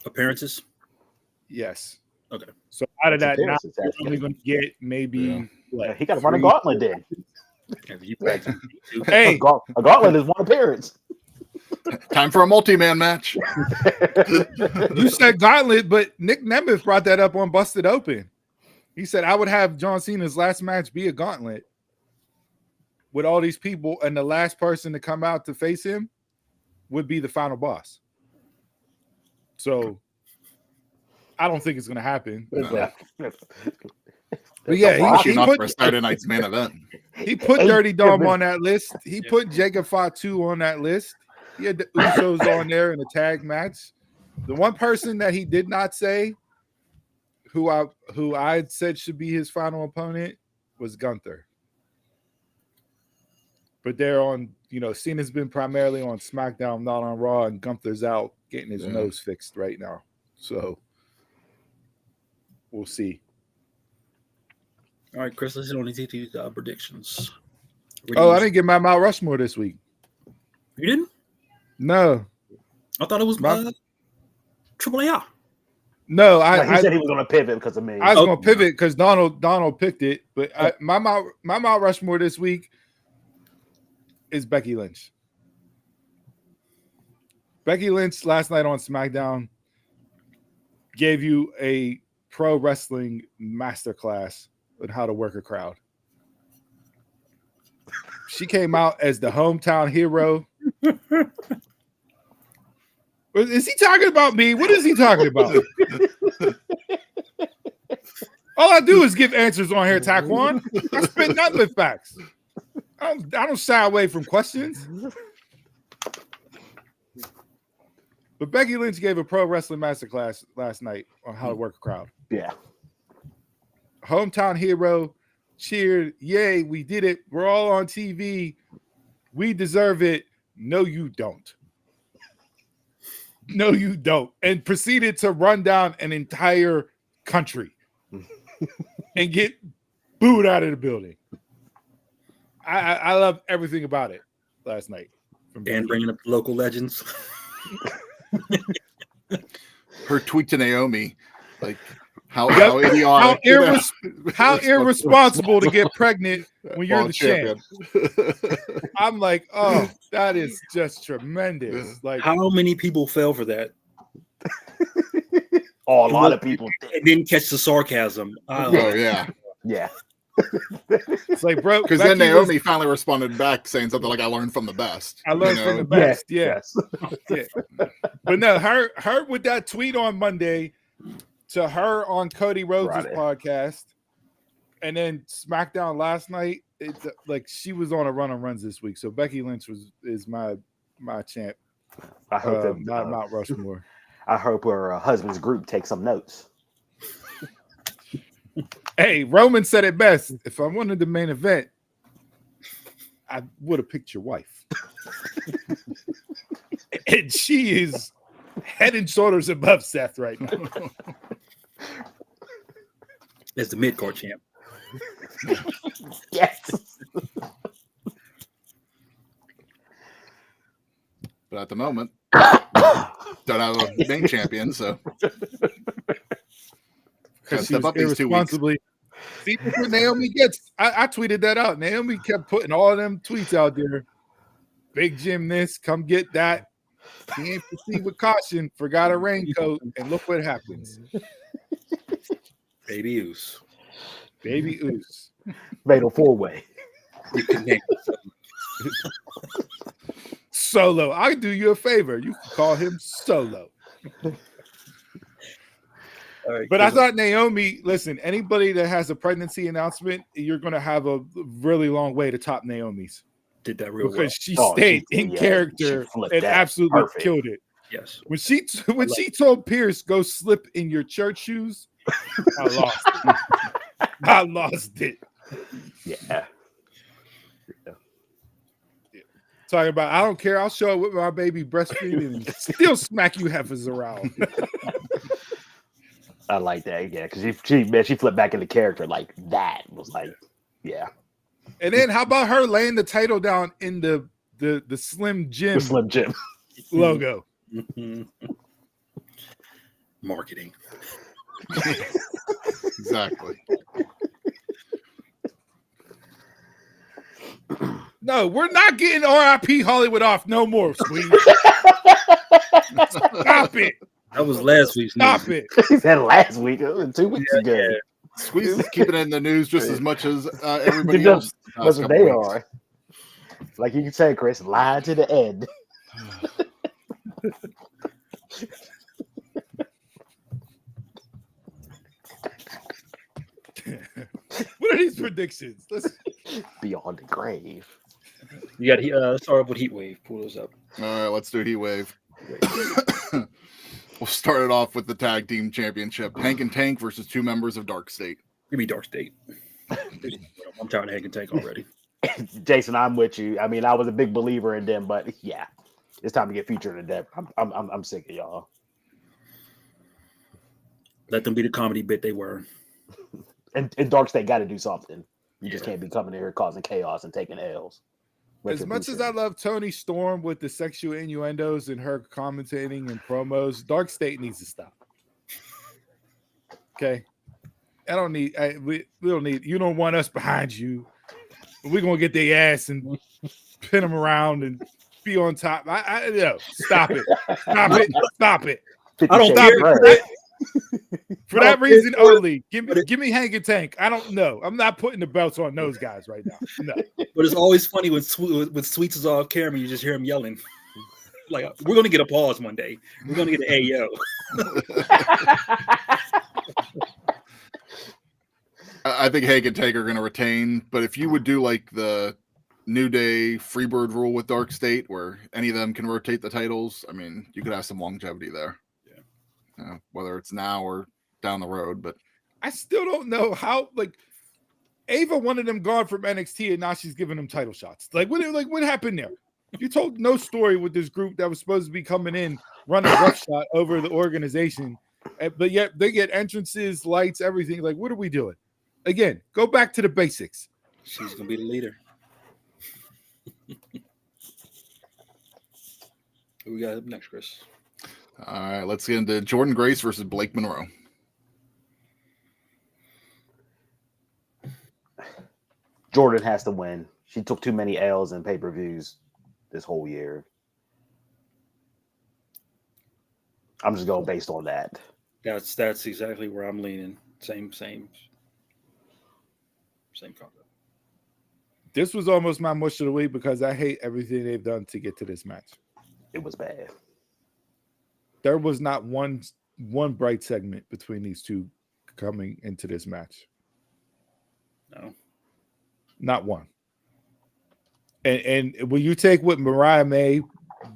Appearances? Yes. Okay. So out of that, you're only going to get maybe he got to run a gauntlet then. Hey, a gauntlet is one appearance. Time for a multi-man match. You said gauntlet, but Nick Nemeth brought that up on Busted Open. He said, I would have John Cena's last match be a gauntlet with all these people, and the last person to come out to face him would be the final boss. So I don't think it's going to happen. No. But yeah, he put for Saturday night's main event. He put Dirty Dom on that list. He put Jacob Fatu on that list. He had the Usos on there in a tag match. The one person that he did not say, who I said should be his final opponent, was Gunther. But they're on, Cena's been primarily on SmackDown, not on Raw, and Gunther's out getting his nose fixed right now. So we'll see. All right, Chris, let's only take these predictions. I didn't get my Mount Rushmore this week. You didn't? No. I thought it was Triple A. No, he said he was going to pivot because of me. I was going to pivot because Donald picked it, but my Mount Rushmore this week is Becky Lynch. Becky Lynch last night on SmackDown gave you a pro wrestling masterclass on how to work a crowd. She came out as the hometown hero. Is he talking about me? What is he talking about? All I do is give answers on here, Taquan. I spit nothing but facts. I don't shy away from questions. But Becky Lynch gave a pro wrestling masterclass last night on how to work a crowd. Yeah. Hometown hero, cheered, yay, we did it. We're all on TV. We deserve it. No, you don't. No, you don't. And proceeded to run down an entire country and get booed out of the building. I love everything about it last night. And bringing up local legends. Her tweet to Naomi, like how irresponsible to get pregnant when you're the champ. I'm like, oh, that is just tremendous. Like, how many people fell for that? Oh, a lot of people didn't catch the sarcasm. Yeah. It's like, bro, because then Naomi finally responded back saying something like, "I learned from the best." I learned from the best. Yes. Yeah. But no, her with that tweet on Monday to her on Cody Rhodes' podcast, and then SmackDown last night. It's like she was on a run on runs this week. So Becky Lynch is my champ. I hope not Mount Rushmore. I hope her husband's group takes some notes. Hey, Roman said it best. If I wanted the main event, I would have picked your wife. And she is head and shoulders above Seth right now. As the mid-card champ. Yes. But at the moment, don't have a main champion, so step up these 2 weeks. See what Naomi gets. I tweeted that out. Naomi kept putting all them tweets out there. Big Jim this, come get that. He ain't proceed with caution, forgot a raincoat, and look what happens. Baby Oos. Baby Oos. Fatal 4-way. Solo. I do you a favor. You can call him Solo. Right, but I thought Naomi, listen, anybody that has a pregnancy announcement, you're going to have a really long way to top Naomi's. Did that real because she stayed in character and absolutely killed it. Yes. When she told Pierce, go slip in your church shoes, I lost it. I lost it. Yeah. Talking about, I don't care. I'll show up with my baby breastfeeding and still smack you heifers around. I like that, yeah, because she flipped back into character like that. It was like, yeah. And then how about her laying the title down in the Slim Jim, logo? Marketing. Exactly. No, we're not getting RIP Hollywood off no more, sweetie. Stop it. That was last week's news. Stop it. He said last week, 2 weeks ago. Yeah. Squeeze is keeping it in the news just as much as everybody else. As they are. Like you can say, Chris, lie to the end. What are these predictions? Let's beyond the grave. You got start up with Heatwave. Pull those up. All right, let's do Heatwave. We'll start it off with the tag team championship. Hank and Tank versus 2 members of Dark State. Give me Dark State. I'm tired of Hank and Tank already. Jason, I'm with you. I mean, I was a big believer in them, but yeah, it's time to get featured in that. I'm sick of y'all. Let them be the comedy bit they were. And Dark State got to do something. You just can't be coming in here causing chaos and taking L's. As much as I love Toni Storm with the sexual innuendos and her commentating and promos, Dark State needs to stop. Okay, we don't need. You don't want us behind you. We're gonna get their ass and pin them around and be on top. Stop it! Stop it! I don't care. For that reason only, give me Hank and Tank. I don't know. I'm not putting the belts on those guys right now. No. But it's always funny when Sweets is off camera, you just hear him yelling. Like, we're going to get a pause one day. We're going to get an AO. I think Hank and Tank are going to retain. But if you would do like the New Day Freebird rule with Dark State, where any of them can rotate the titles, I mean, you could have some longevity there. Whether it's now or down the road, but I still don't know how. Like, Ava wanted them gone from NXT, and now she's giving them title shots. Like, what happened there? You told no story with this group that was supposed to be coming in, running roughshod over the organization, but yet they get entrances, lights, everything. Like, what are we doing? Again, go back to the basics. She's gonna be the leader. Who we got up next, Chris? All right, let's get into Jordan Grace versus Blake Monroe. Jordan has to win. She took too many L's in pay-per-views this whole year. I'm just going based on that. That's exactly where I'm leaning. Same concept. This was almost my mush of the week because I hate everything they've done to get to this match. It was bad. There was not one bright segment between these two coming into this match. No. Not one. And when you take what Mariah May,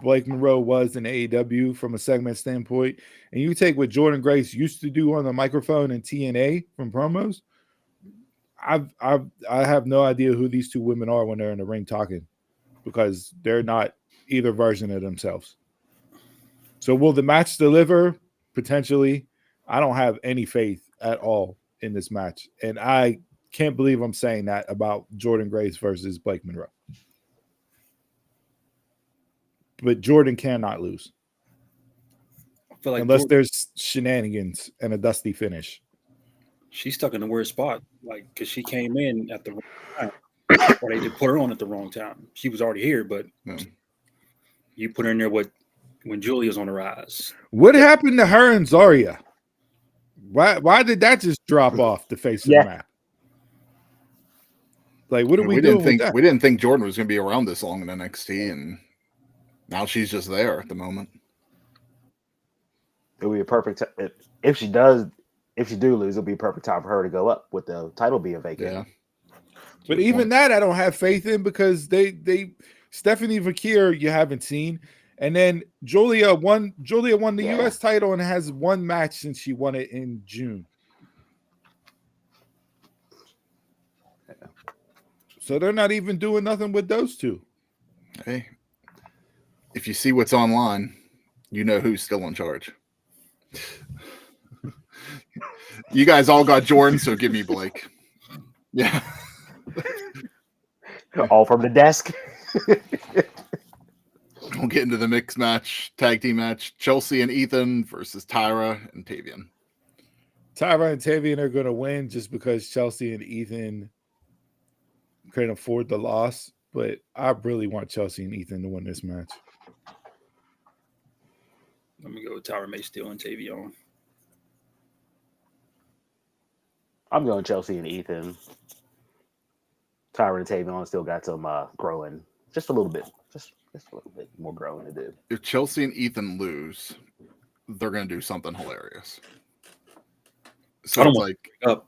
Blake Monroe was in AEW from a segment standpoint, and you take what Jordan Grace used to do on the microphone in TNA from promos, I have no idea who these two women are when they're in the ring talking, because they're not either version of themselves. So will the match deliver? Potentially. I don't have any faith at all in this match. And I can't believe I'm saying that about Jordan Grace versus Blake Monroe. But Jordan cannot lose. I feel like unless there's shenanigans and a dusty finish. She's stuck in the weird spot, like, because she came in at the wrong time, or they did put her on at the wrong time. She was already here, but you put her in there when Julia's on the rise. What happened to her and Zarya? Why did that just drop off the face of the map? Like, what are we doing? We didn't think Jordan was going to be around this long in NXT, and now she's just there at the moment. It would be a perfect if she do lose. It'll be a perfect time for her to go up with the title being vacant. Yeah, but even that I don't have faith in, because they Stephanie Vakir you haven't seen, and then Julia won the U.S. title and has one match since she won it in June. So they're not even doing nothing with those two. Hey, if you see what's online, you know who's still in charge. You guys all got Jordan, so give me Blake. Yeah. All from the desk. We'll get into the mixed match, tag team match. Chelsea and Ethan versus Tyra and Tavian. Tyra and Tavian are going to win just because Chelsea and Ethan can afford the loss. But I really want Chelsea and Ethan to win this match. Let me go with Tyra May Steele and Tavion. I'm going Chelsea and Ethan. Tyra and Tavion still got some growing, just a little bit, just a little bit more growing to do. If Chelsea and Ethan lose, they're going to do something hilarious. So I don't like up.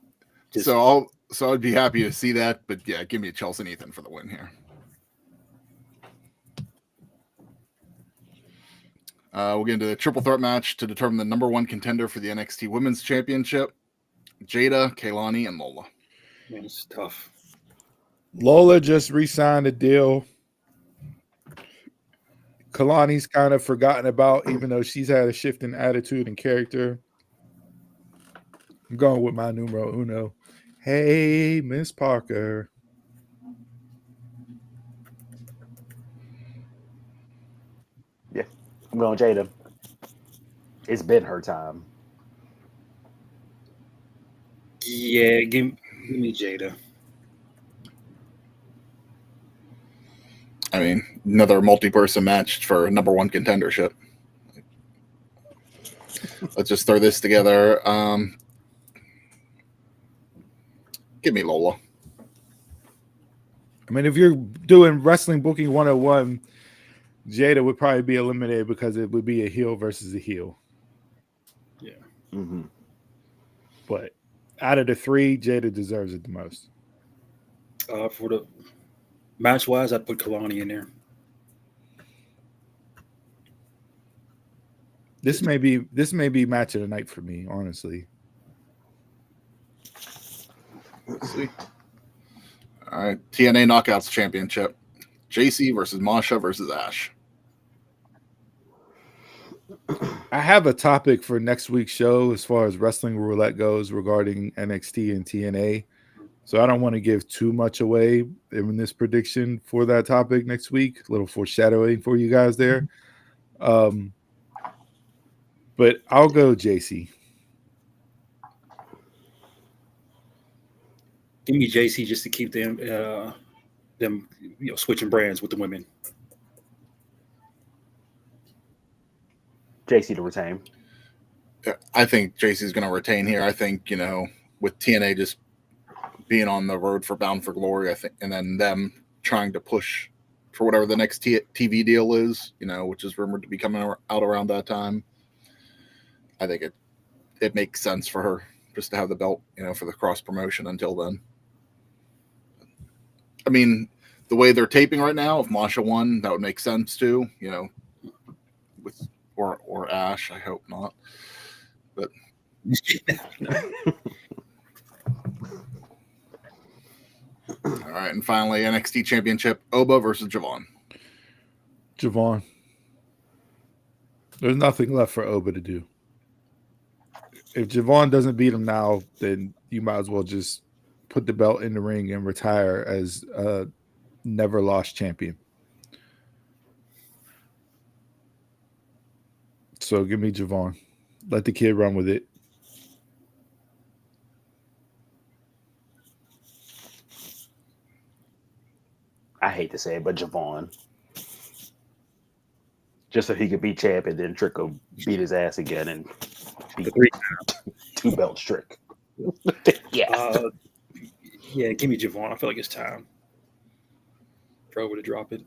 So I'd be happy to see that, but yeah, give me Chelsea and Ethan for the win here. We'll get into the triple threat match to determine the number one contender for the NXT Women's Championship. Jada, Kaylani, and Lola. Man, it's tough. Lola just re-signed a deal. Kalani's kind of forgotten about, even though she's had a shift in attitude and character. I'm going with my numero uno. Hey, Miss Parker. Yeah, I'm going Jada. It's been her time. Yeah, give me Jada. I mean, another multi-person match for number one contendership. Let's just throw this together. Give me Lola. I mean, if you're doing Wrestling Booking 101, Jada would probably be eliminated because it would be a heel versus a heel. Yeah. Mm-hmm. But out of the three, Jada deserves it the most. For the match-wise, I'd put Kalani in there. This may be match of the night for me, honestly. Let's see. All right, TNA Knockouts Championship. JC versus Masha versus Ash. I have a topic for next week's show as far as wrestling roulette goes regarding NXT and TNA. So I don't want to give too much away in this prediction for that topic next week. A little foreshadowing for you guys there. But I'll go JC. Give me JC just to keep them switching brands with the women. JC to retain. I think JC's going to retain here. I think, with TNA just being on the road for Bound for Glory, I think, and then them trying to push for whatever the next TV deal is, which is rumored to be coming out around that time. I think it makes sense for her just to have the belt, for the cross promotion until then. I mean, the way they're taping right now, if Masha won, that would make sense too, with or Ash. I hope not, but all right. And finally, NXT Championship: Oba versus Javon. Javon. There's nothing left for Oba to do. If Javon doesn't beat him now, then you might as well just put the belt in the ring and retire as a never lost champion. So give me Javon. Let the kid run with it. I hate to say it, but Javon. Just so he could be champ and then Trick will beat his ass again and beat 2 belts Trick. Yeah. Yeah, give me Javon. I feel like it's time for Oba to drop it.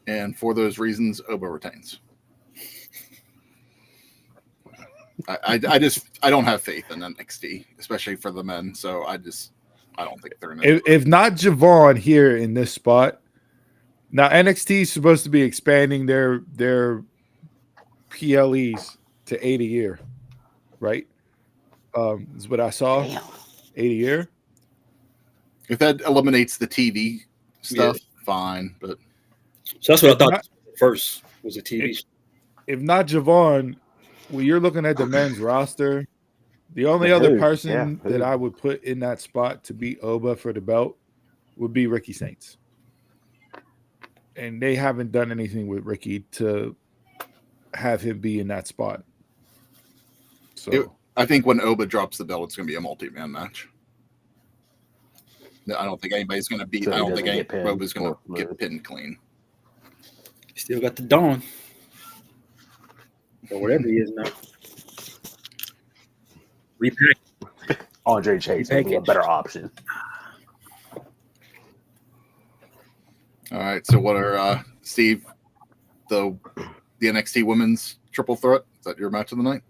And for those reasons, Oba retains. I don't have faith in NXT, especially for the men. So I don't think they're going to. If not Javon here in this spot, now NXT is supposed to be expanding their PLEs to 8 a year, right? Is what I saw. Damn. 8 a year. If that eliminates the TV stuff, fine. But so that's what I thought first was a TV. If not Javon, when you're looking at the men's roster, the only other person that I would put in that spot to beat Oba for the belt would be Ricky Saints. And they haven't done anything with Ricky to have him be in that spot. So I think when Oba drops the belt, it's going to be a multi-man match. I don't think anybody's going to beat. I don't think Oba's going to get pinned clean. Still got the Dawn. Or whatever he is now. Repack. Andre Chase would be a better option. All right. So what are Steve, the NXT Women's Triple Threat? Is that your match of the night?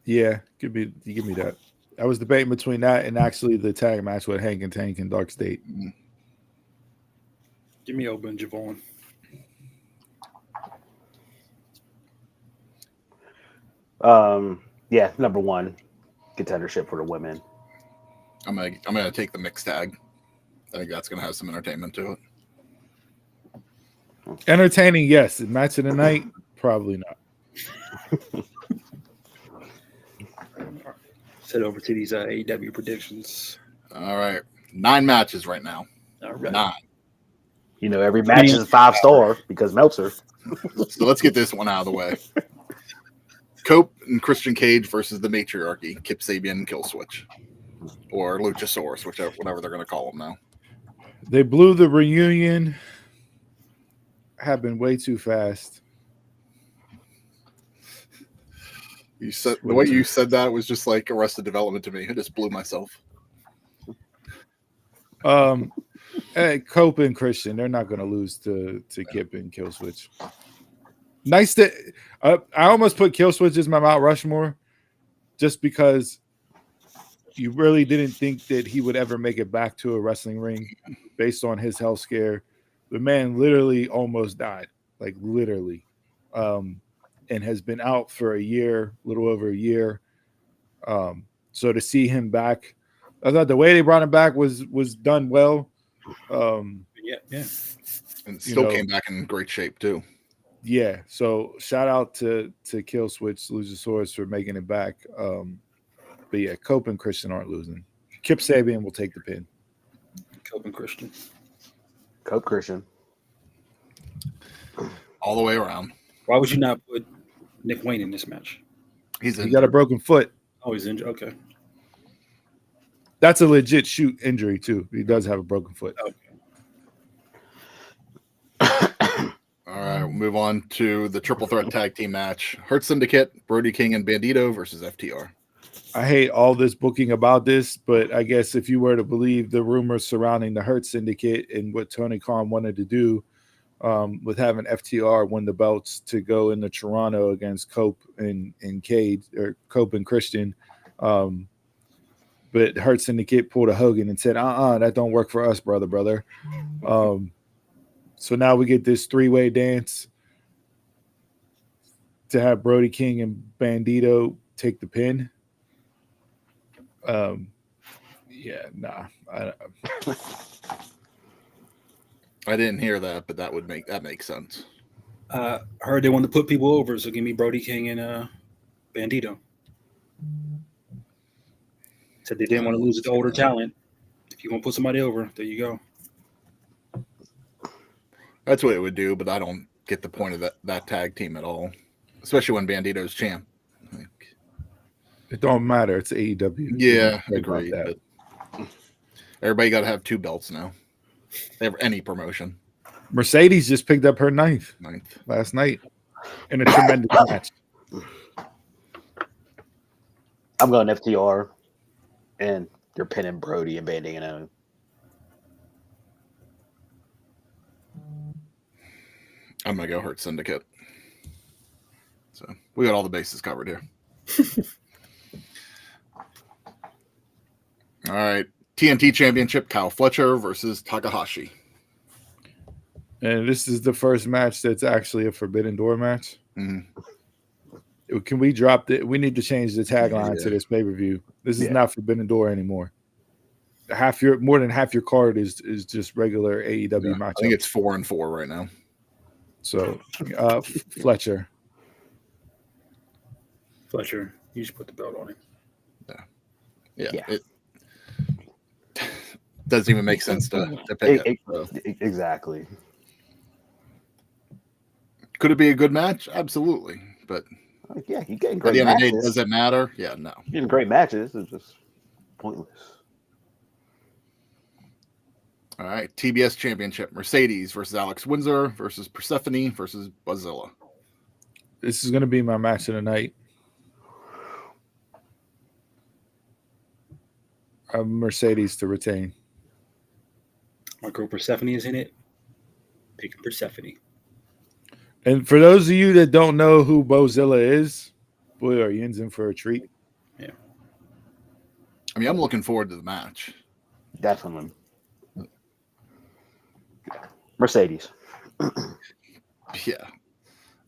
Yeah, give me that. I was debating between that and actually the tag match with Hank and Tank and Dark State. Give me Oba and Javon. Yeah, number 1 contendership for the women. I'm gonna take the mixed tag. I think that's gonna have some entertainment to it. Entertaining, yes. Match of the night, probably not. Head over to these AEW predictions. All right, 9 matches right now. All right. 9. Every match is a 5-star because Meltzer. So let's get this one out of the way. Cope and Christian Cage versus the Matriarchy, Kip Sabian and Killswitch, or Luchasaurus, whatever they're going to call them now. They blew the reunion. Happened way too fast. You said the way you said that was just like Arrested Development to me. I just blew myself. Cope and Christian, they're not going to lose to Kip and Killswitch. Nice to. I almost put Killswitch as my Mount Rushmore, just because you really didn't think that he would ever make it back to a wrestling ring, based on his health scare. The man literally almost died, and has been out for a year, little over a year. So to see him back, I thought the way they brought him back was done well. Yeah. And still came back in great shape too. Yeah. So shout out to Kill Switch Luchasaurus for making it back. But yeah, Cope and Christian aren't losing. Kip Sabian will take the pin. Cope and Christian. Cope Christian. All the way around. Why would you not put Nick Wayne in this match? He got a broken foot. Oh, he's injured. Okay. That's a legit shoot injury too. He does have a broken foot. Okay. All right, we'll move on to the triple threat tag team match. Hurt Syndicate, Brody King and Bandito versus FTR. I hate all this booking about this, but I guess if you were to believe the rumors surrounding the Hurt Syndicate and what Tony Khan wanted to do with having FTR win the belts to go into Toronto against Cope and Cade, or Cope and Christian. But Hurt Syndicate pulled a Hogan and said, that don't work for us, brother. So now we get this 3-way dance to have Brody King and Bandito take the pin. I didn't hear that, but that makes sense. Heard they want to put people over, so give me Brody King and Bandito. Said they didn't want to lose it to older talent. If you want to put somebody over, there you go. That's what it would do, but I don't get the point of that tag team at all, especially when Bandito's champ. It don't matter. It's AEW. Yeah, agreed. But everybody got to have 2 belts now. Any promotion. Mercedes just picked up her ninth last night in a tremendous match. I'm going FTR, and they're pinning Brody and Bandito. I'm going to go Hurt Syndicate. So we got all the bases covered here. All right. TNT Championship, Kyle Fletcher versus Takahashi. And this is the first match that's actually a Forbidden Door match. Mm-hmm. Can we drop it? We need to change the tagline to this pay-per-view. This is not Forbidden Door anymore. More than half your card is just regular AEW match. I think it's 4-4 right now. So Fletcher, you just put the belt on him. Yeah. It doesn't even make sense to pick it. Exactly. Could it be a good match? Absolutely. But yeah, you getting great at the end matches. of the day, does it matter? Yeah, no. You're getting great matches. It's just pointless. All right, TBS Championship, Mercedes versus Alex Windsor versus Persephone versus Buzzilla. This is going to be my match of the night. Mercedes to retain. My girl Persephone is in it. Picking Persephone. And for those of you that don't know who Bozilla is, boy, are you in for a treat. Yeah. I mean, I'm looking forward to the match. Definitely. Mercedes. Yeah.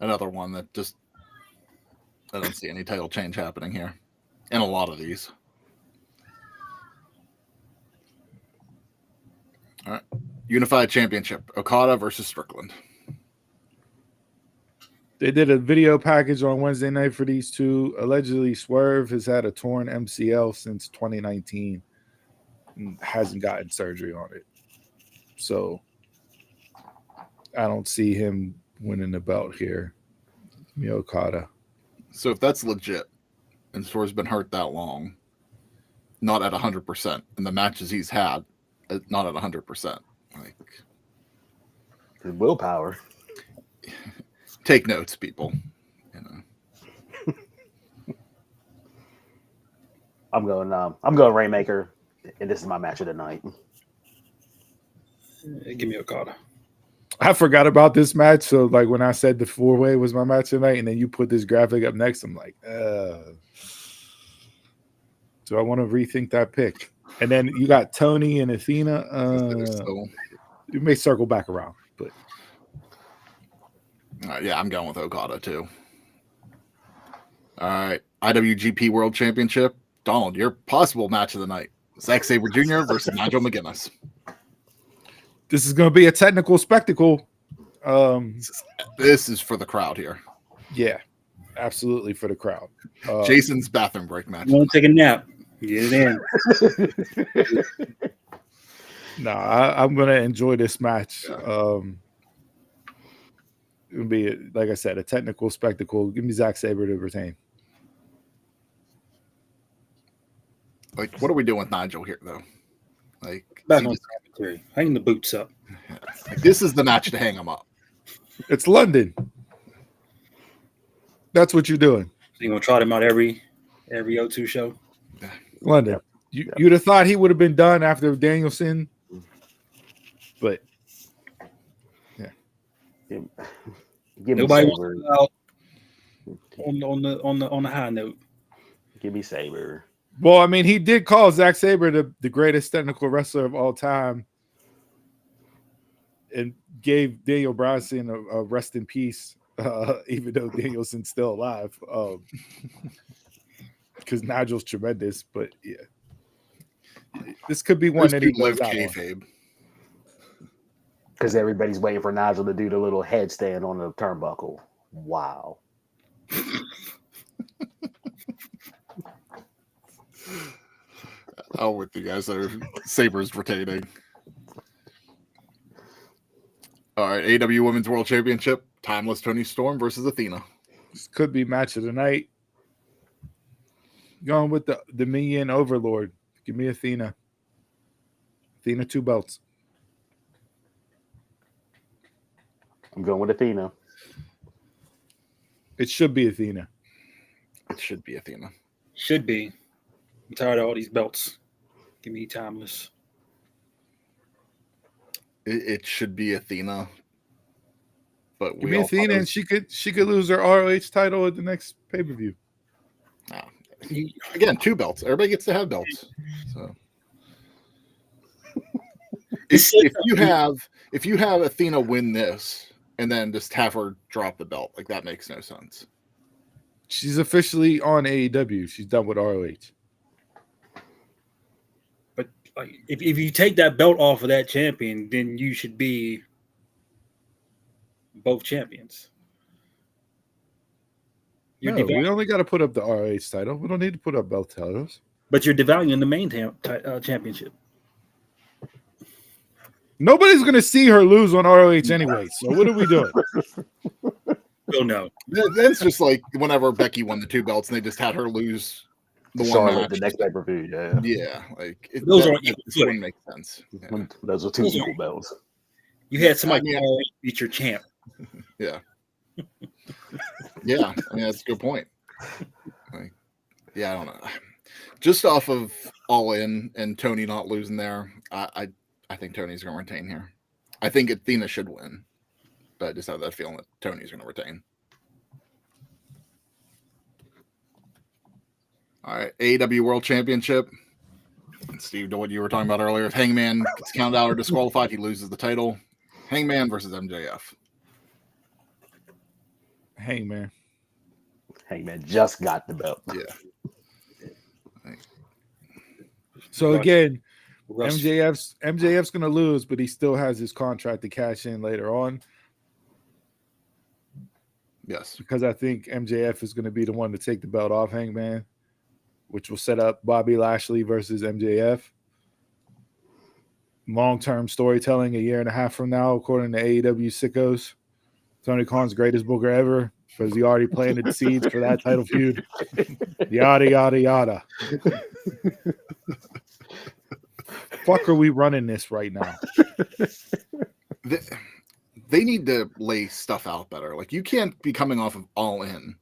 Another one that just, I don't see any title change happening here. And a lot of these. All right. Unified Championship, Okada versus Strickland. They did a video package on Wednesday night for these two. Allegedly, Swerve has had a torn MCL since 2019 and hasn't gotten surgery on it. So I don't see him winning the belt here. Okada. So if that's legit, and Swerve's been hurt that long, not at 100%, and the matches he's had, not at 100%. Like, his willpower. Take notes, people. You know. I'm going Rainmaker, and this is my match of the night. Give me Okada. I forgot about this match. So, like, when I said the 4-way was my match tonight, and then you put this graphic up next, I'm like, do I want to rethink that pick? And then you got Tony and Athena. You may circle back around, but yeah, I'm going with Okada too. All right, IWGP World Championship. Donald, your possible match of the night: Zack Sabre Jr. versus Nigel McGuinness. This is going to be a technical spectacle. This is for the crowd here. Yeah, absolutely for the crowd. Jason's bathroom break match. You want to take a nap? Get it in. No, I'm going to enjoy this match. Yeah. It would be, like I said, a technical spectacle. Give me Zack Sabre to retain. Like, what are we doing with Nigel here, though? Like, back on commentary, hang the boots up. Like, this is the match to hang them up. It's London. That's what you're doing. So you gonna try them out every O2 show? London. You'd have thought he would have been done after Danielson, but yeah. Give Nobody me wants to out on the high note. Give me Sabre. Well, I mean, he did call Zack Sabre the greatest technical wrestler of all time, and gave Daniel Bryanson a rest in peace, even though Danielson's still alive. Because Nigel's tremendous, but yeah, this could be one that he lives out on. Because everybody's waiting for Nigel to do the little headstand on the turnbuckle. Wow. Oh, with you guys are Sabre's retaining. All right, AEW Women's World Championship. Timeless Toni Storm versus Athena. This could be match of the night. Going with the Dominion Overlord. Give me Athena. Athena 2 belts. I'm going with Athena. It should be Athena. It should be Athena. Should be. I'm tired of all these belts. Give me Timeless. It should be Athena. But give me Athena, and she could lose her ROH title at the next pay-per-view. No. Again, 2 belts. Everybody gets to have belts. So if you have Athena win this and then just have her drop the belt, like that makes no sense. She's officially on AEW. She's done with ROH. But like, if you take that belt off of that champion, then you should be both champions. No, we only got to put up the ROH title. We don't need to put up belt titles. But you're devaluing the main championship. Nobody's going to see her lose on ROH anyway. So what are we doing? Oh, no. That's just like whenever Becky won the 2 belts and they just had her lose the Charlotte, one match. the next pay-per-view, Yeah, like those wouldn't make sense. Yeah. Those are 2 equal belts. You had somebody beat your champ. Yeah. Yeah, I mean that's a good point. Like, yeah, I don't know. Just off of All In and Tony not losing there, I think Tony's going to retain here. I think Athena should win, but I just have that feeling that Tony's going to retain. All right, AEW World Championship. And Steve, what you were talking about earlier, if Hangman gets counted out or disqualified, he loses the title. Hangman versus MJF. Hangman just got the belt. Yeah. So again, MJF's going to lose, but he still has his contract to cash in later on. Yes. Because I think MJF is going to be the one to take the belt off Hangman, which will set up Bobby Lashley versus MJF. Long-term storytelling a year and a half from now, according to AEW sickos. Tony Khan's greatest booker ever, because he already planted the seeds for that title feud. Yada, yada, yada. Fuck are we running this right now? They need to lay stuff out better. Like, you can't be coming off of All In,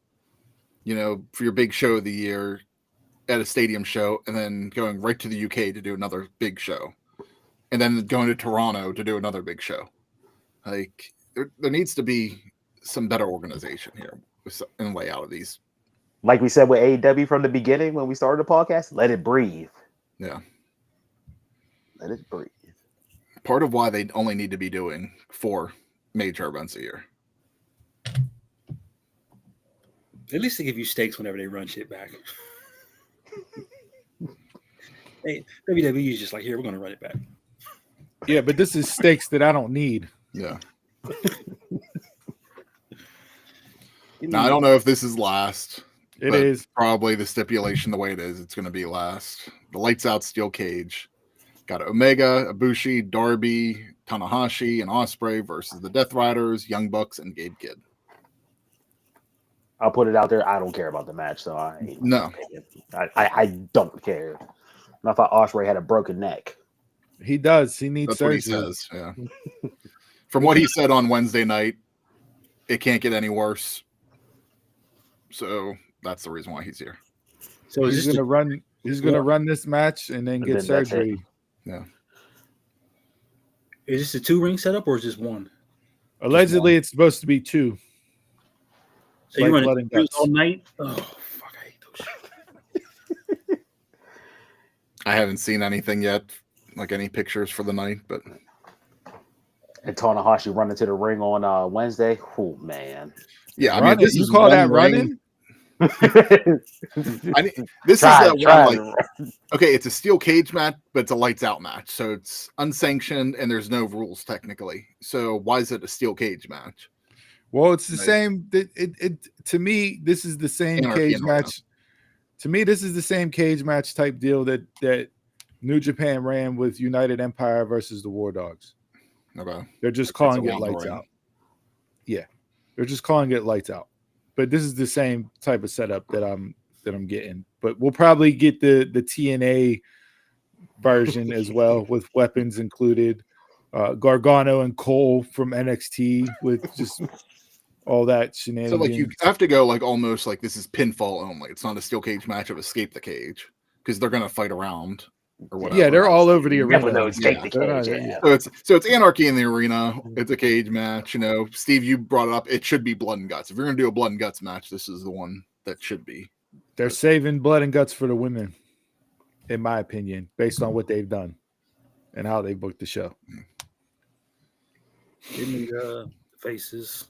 for your big show of the year at a stadium show and then going right to the UK to do another big show and then going to Toronto to do another big show. Like, there needs to be some better organization here in the layout of these. Like we said with AEW from the beginning when we started the podcast, let it breathe. Yeah. Let it breathe. Part of why they only need to be doing 4 major events a year. At least they give you stakes whenever they run shit back. Hey, WWE is just like, here, we're going to run it back. Yeah, but this is stakes that I don't need. Yeah. Now, I don't know if this is last. It is probably the stipulation the way it is. It's going to be last. The lights out steel cage. Got Omega, Ibushi, Darby, Tanahashi, and Ospreay versus the Death Riders, Young Bucks, and Gabe Kidd. I'll put it out there. I don't care about the match, so I don't care. I thought Ospreay had a broken neck. He does. He needs surgery. That's what he says. Yeah. From what he said on Wednesday night, it can't get any worse. So that's the reason why he's here. So he's going to run. He's going to run this match and then get surgery. Yeah. Is this a 2-ring setup or is this one? Allegedly, it's supposed to be 2. So you running all night? Oh, fuck! I hate those shit. I haven't seen anything yet, like any pictures for the night, but. And Tanahashi running to the ring on Wednesday. Oh man. Yeah, I mean, this you is call that running? This is that one. Like, okay, it's a steel cage match, but it's a lights out match, so it's unsanctioned and there's no rules technically. So why is it a steel cage match? Well, it's the same. To me, this is the same cage match. To me, this is the same cage match type deal that New Japan ran with United Empire versus the War Dogs. Okay, they're just calling it lights out. Yeah, they're just calling it lights out. But this is the same type of setup that I'm getting. But we'll probably get the TNA version as well with weapons included. Gargano and Cole from NXT with just all that shenanigans. So like you have to go like almost like this is pinfall only. It's not a steel cage match of escape the cage because they're gonna fight around or whatever. Yeah, they're all over the arena. Escape the cage. Yeah. So it's anarchy in the arena. It's a cage match. You know, Steve, you brought it up. It should be blood and guts. If you're gonna do a blood and guts match, this is the one that should be. They're saving blood and guts for the women, in my opinion, based on what they've done and how they booked the show. Give me the faces.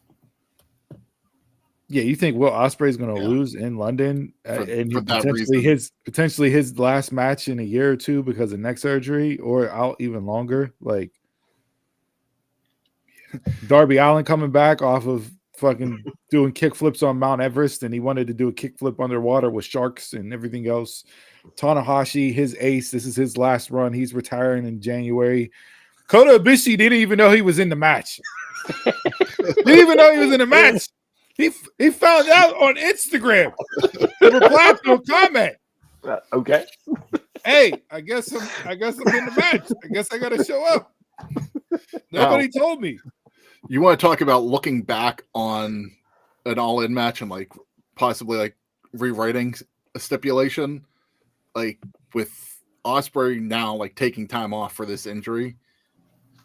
Yeah, you think Will Ospreay is going to lose in London and potentially his last match in a year or two because of neck surgery, or out even longer? Like Darby Allin coming back off of fucking doing kickflips on Mount Everest, and he wanted to do a kickflip underwater with sharks and everything else. Tanahashi, his ace, this is his last run. He's retiring in January. Kota Ibushi didn't even know he was in the match. Didn't even know he was in the match. He found out on Instagram to reply to a comment. Okay. Hey, I guess I'm in the match. I guess I gotta show up. Nobody told me. You want to talk about looking back on an all-in match and like possibly like rewriting a stipulation, like with Ospreay now like taking time off for this injury,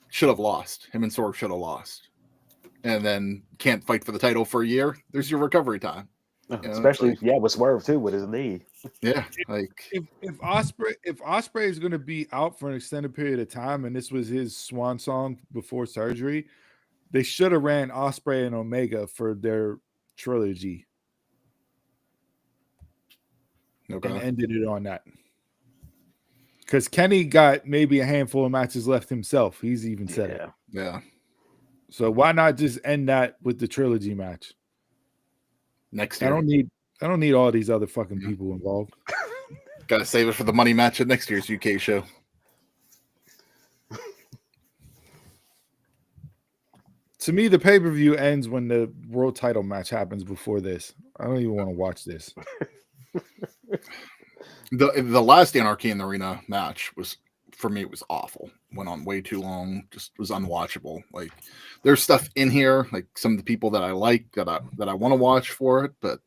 should have lost. Him and Sorg should have lost. And then can't fight for the title for a year. There's your recovery time. You know, especially with Swerve too with his knee. Yeah, like if Ospreay is going to be out for an extended period of time, and this was his swan song before surgery, they should have ran Ospreay and Omega for their trilogy. Okay. And ended it on that. Because Kenny got maybe a handful of matches left himself. He's even said it. Yeah. So why not just end that with the trilogy match? Next year. I don't need all these other fucking people involved. Gotta save it for the money match at next year's UK show. To me, the pay-per-view ends when the world title match happens before this. I don't even want to watch this. The last Anarchy in the Arena match was, for me, it was awful. Went on way too long. Just was unwatchable. Like, there's stuff in here, like some of the people that I like that I want to watch for it, but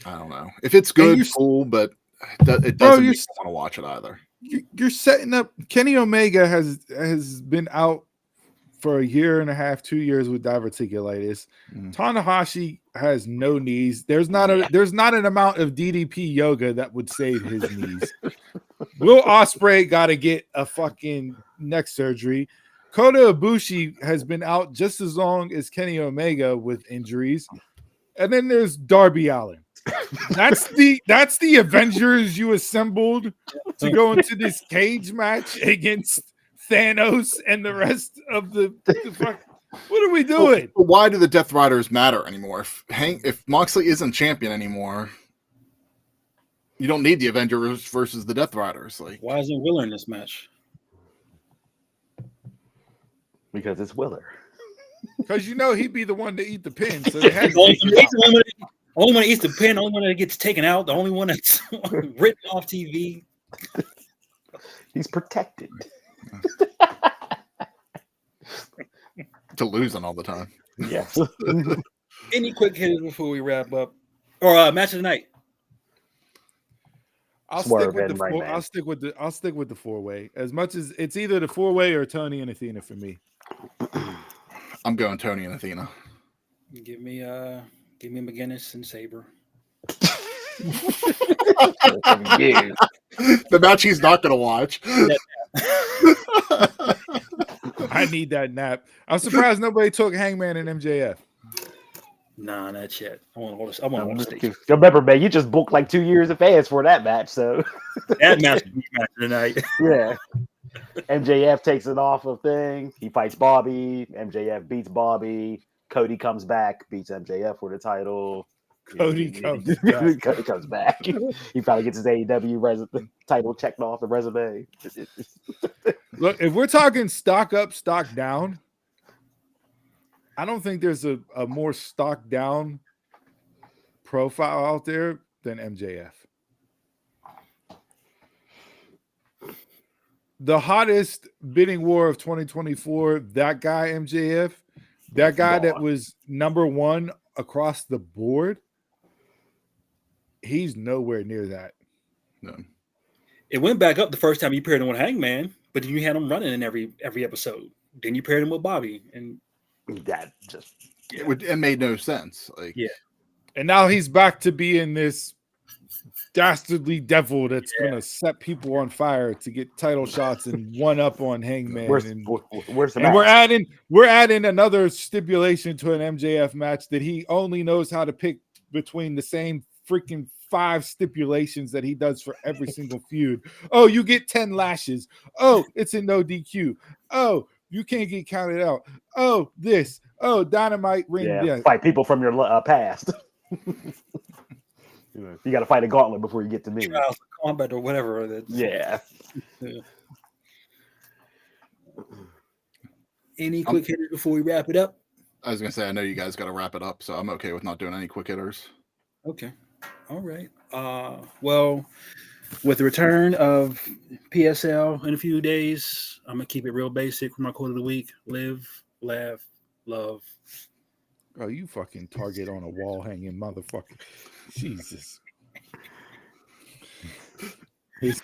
I don't know if it's good, cool, but it doesn't make me want to watch it either. You're setting up. Kenny Omega has been out for a year and a half, 2 years with diverticulitis. Tanahashi has no knees. There's not an amount of DDP yoga that would save his knees. Will Ospreay got to get a fucking neck surgery. Kota Ibushi has been out just as long as Kenny Omega with injuries. and then there's Darby Allin. That's the Avengers you assembled to go into this cage match against Thanos and the rest of the fuck. What are we doing? Well, why do the Death Riders matter anymore? If Moxley isn't champion anymore, you don't need the Avengers versus the Death Riders. Like, why isn't Willer in this match? Because it's Willer. Because he'd be the one to eat the pin. So they had only one that eats the pin, the only one that gets taken out, the only one that's written off TV. He's protected. To losing all the time. Yes. Any quick hitters before we wrap up? Or match of the night? I'll stick with the 4-way. As much as it's either the 4-way or Tony and Athena for me. I'm going Tony and Athena. Give me McGinnis and Sabre. The match he's not going to watch. I need that nap. I'm surprised nobody took Hangman and MJF. Nah, not yet. I want to stay. Remember, man, you just booked like 2 years in advance for that match, so that match tonight. Yeah. MJF takes it off of thing. He fights Bobby. MJF beats Bobby. Cody comes back, beats MJF for the title. Cody comes back. He probably gets his AEW title checked off the resume. Look, if we're talking stock up, stock down, I don't think there's a more stock down profile out there than MJF. The hottest bidding war of 2024, that guy MJF, that guy that was number one across the board, he's nowhere near that. No. It went back up the first time you paired him with Hangman, but then you had him running in every episode. Then you paired him with Bobby, and that just it made no sense. Like, yeah. And now he's back to being this dastardly devil that's gonna set people on fire to get title shots and one up on Hangman. Where's the match? we're adding another stipulation to an MJF match that he only knows how to pick between the same freaking 5 stipulations that he does for every single feud. Oh, you get 10 lashes. Oh, it's a no DQ. Oh, you can't get counted out. Oh, this. Oh, dynamite ring. Yeah, fight people from your past. You got to fight a gauntlet before you get to me. Trials of combat or whatever. Yeah. Any quick hitters before we wrap it up? I was going to say, I know you guys got to wrap it up, so I'm okay with not doing any quick hitters. Okay. All right. Well, with the return of PSL in a few days, I'm going to keep it real basic for my quote of the week. Live, laugh, love. Oh, you fucking Target on a wall hanging motherfucker. Jesus. His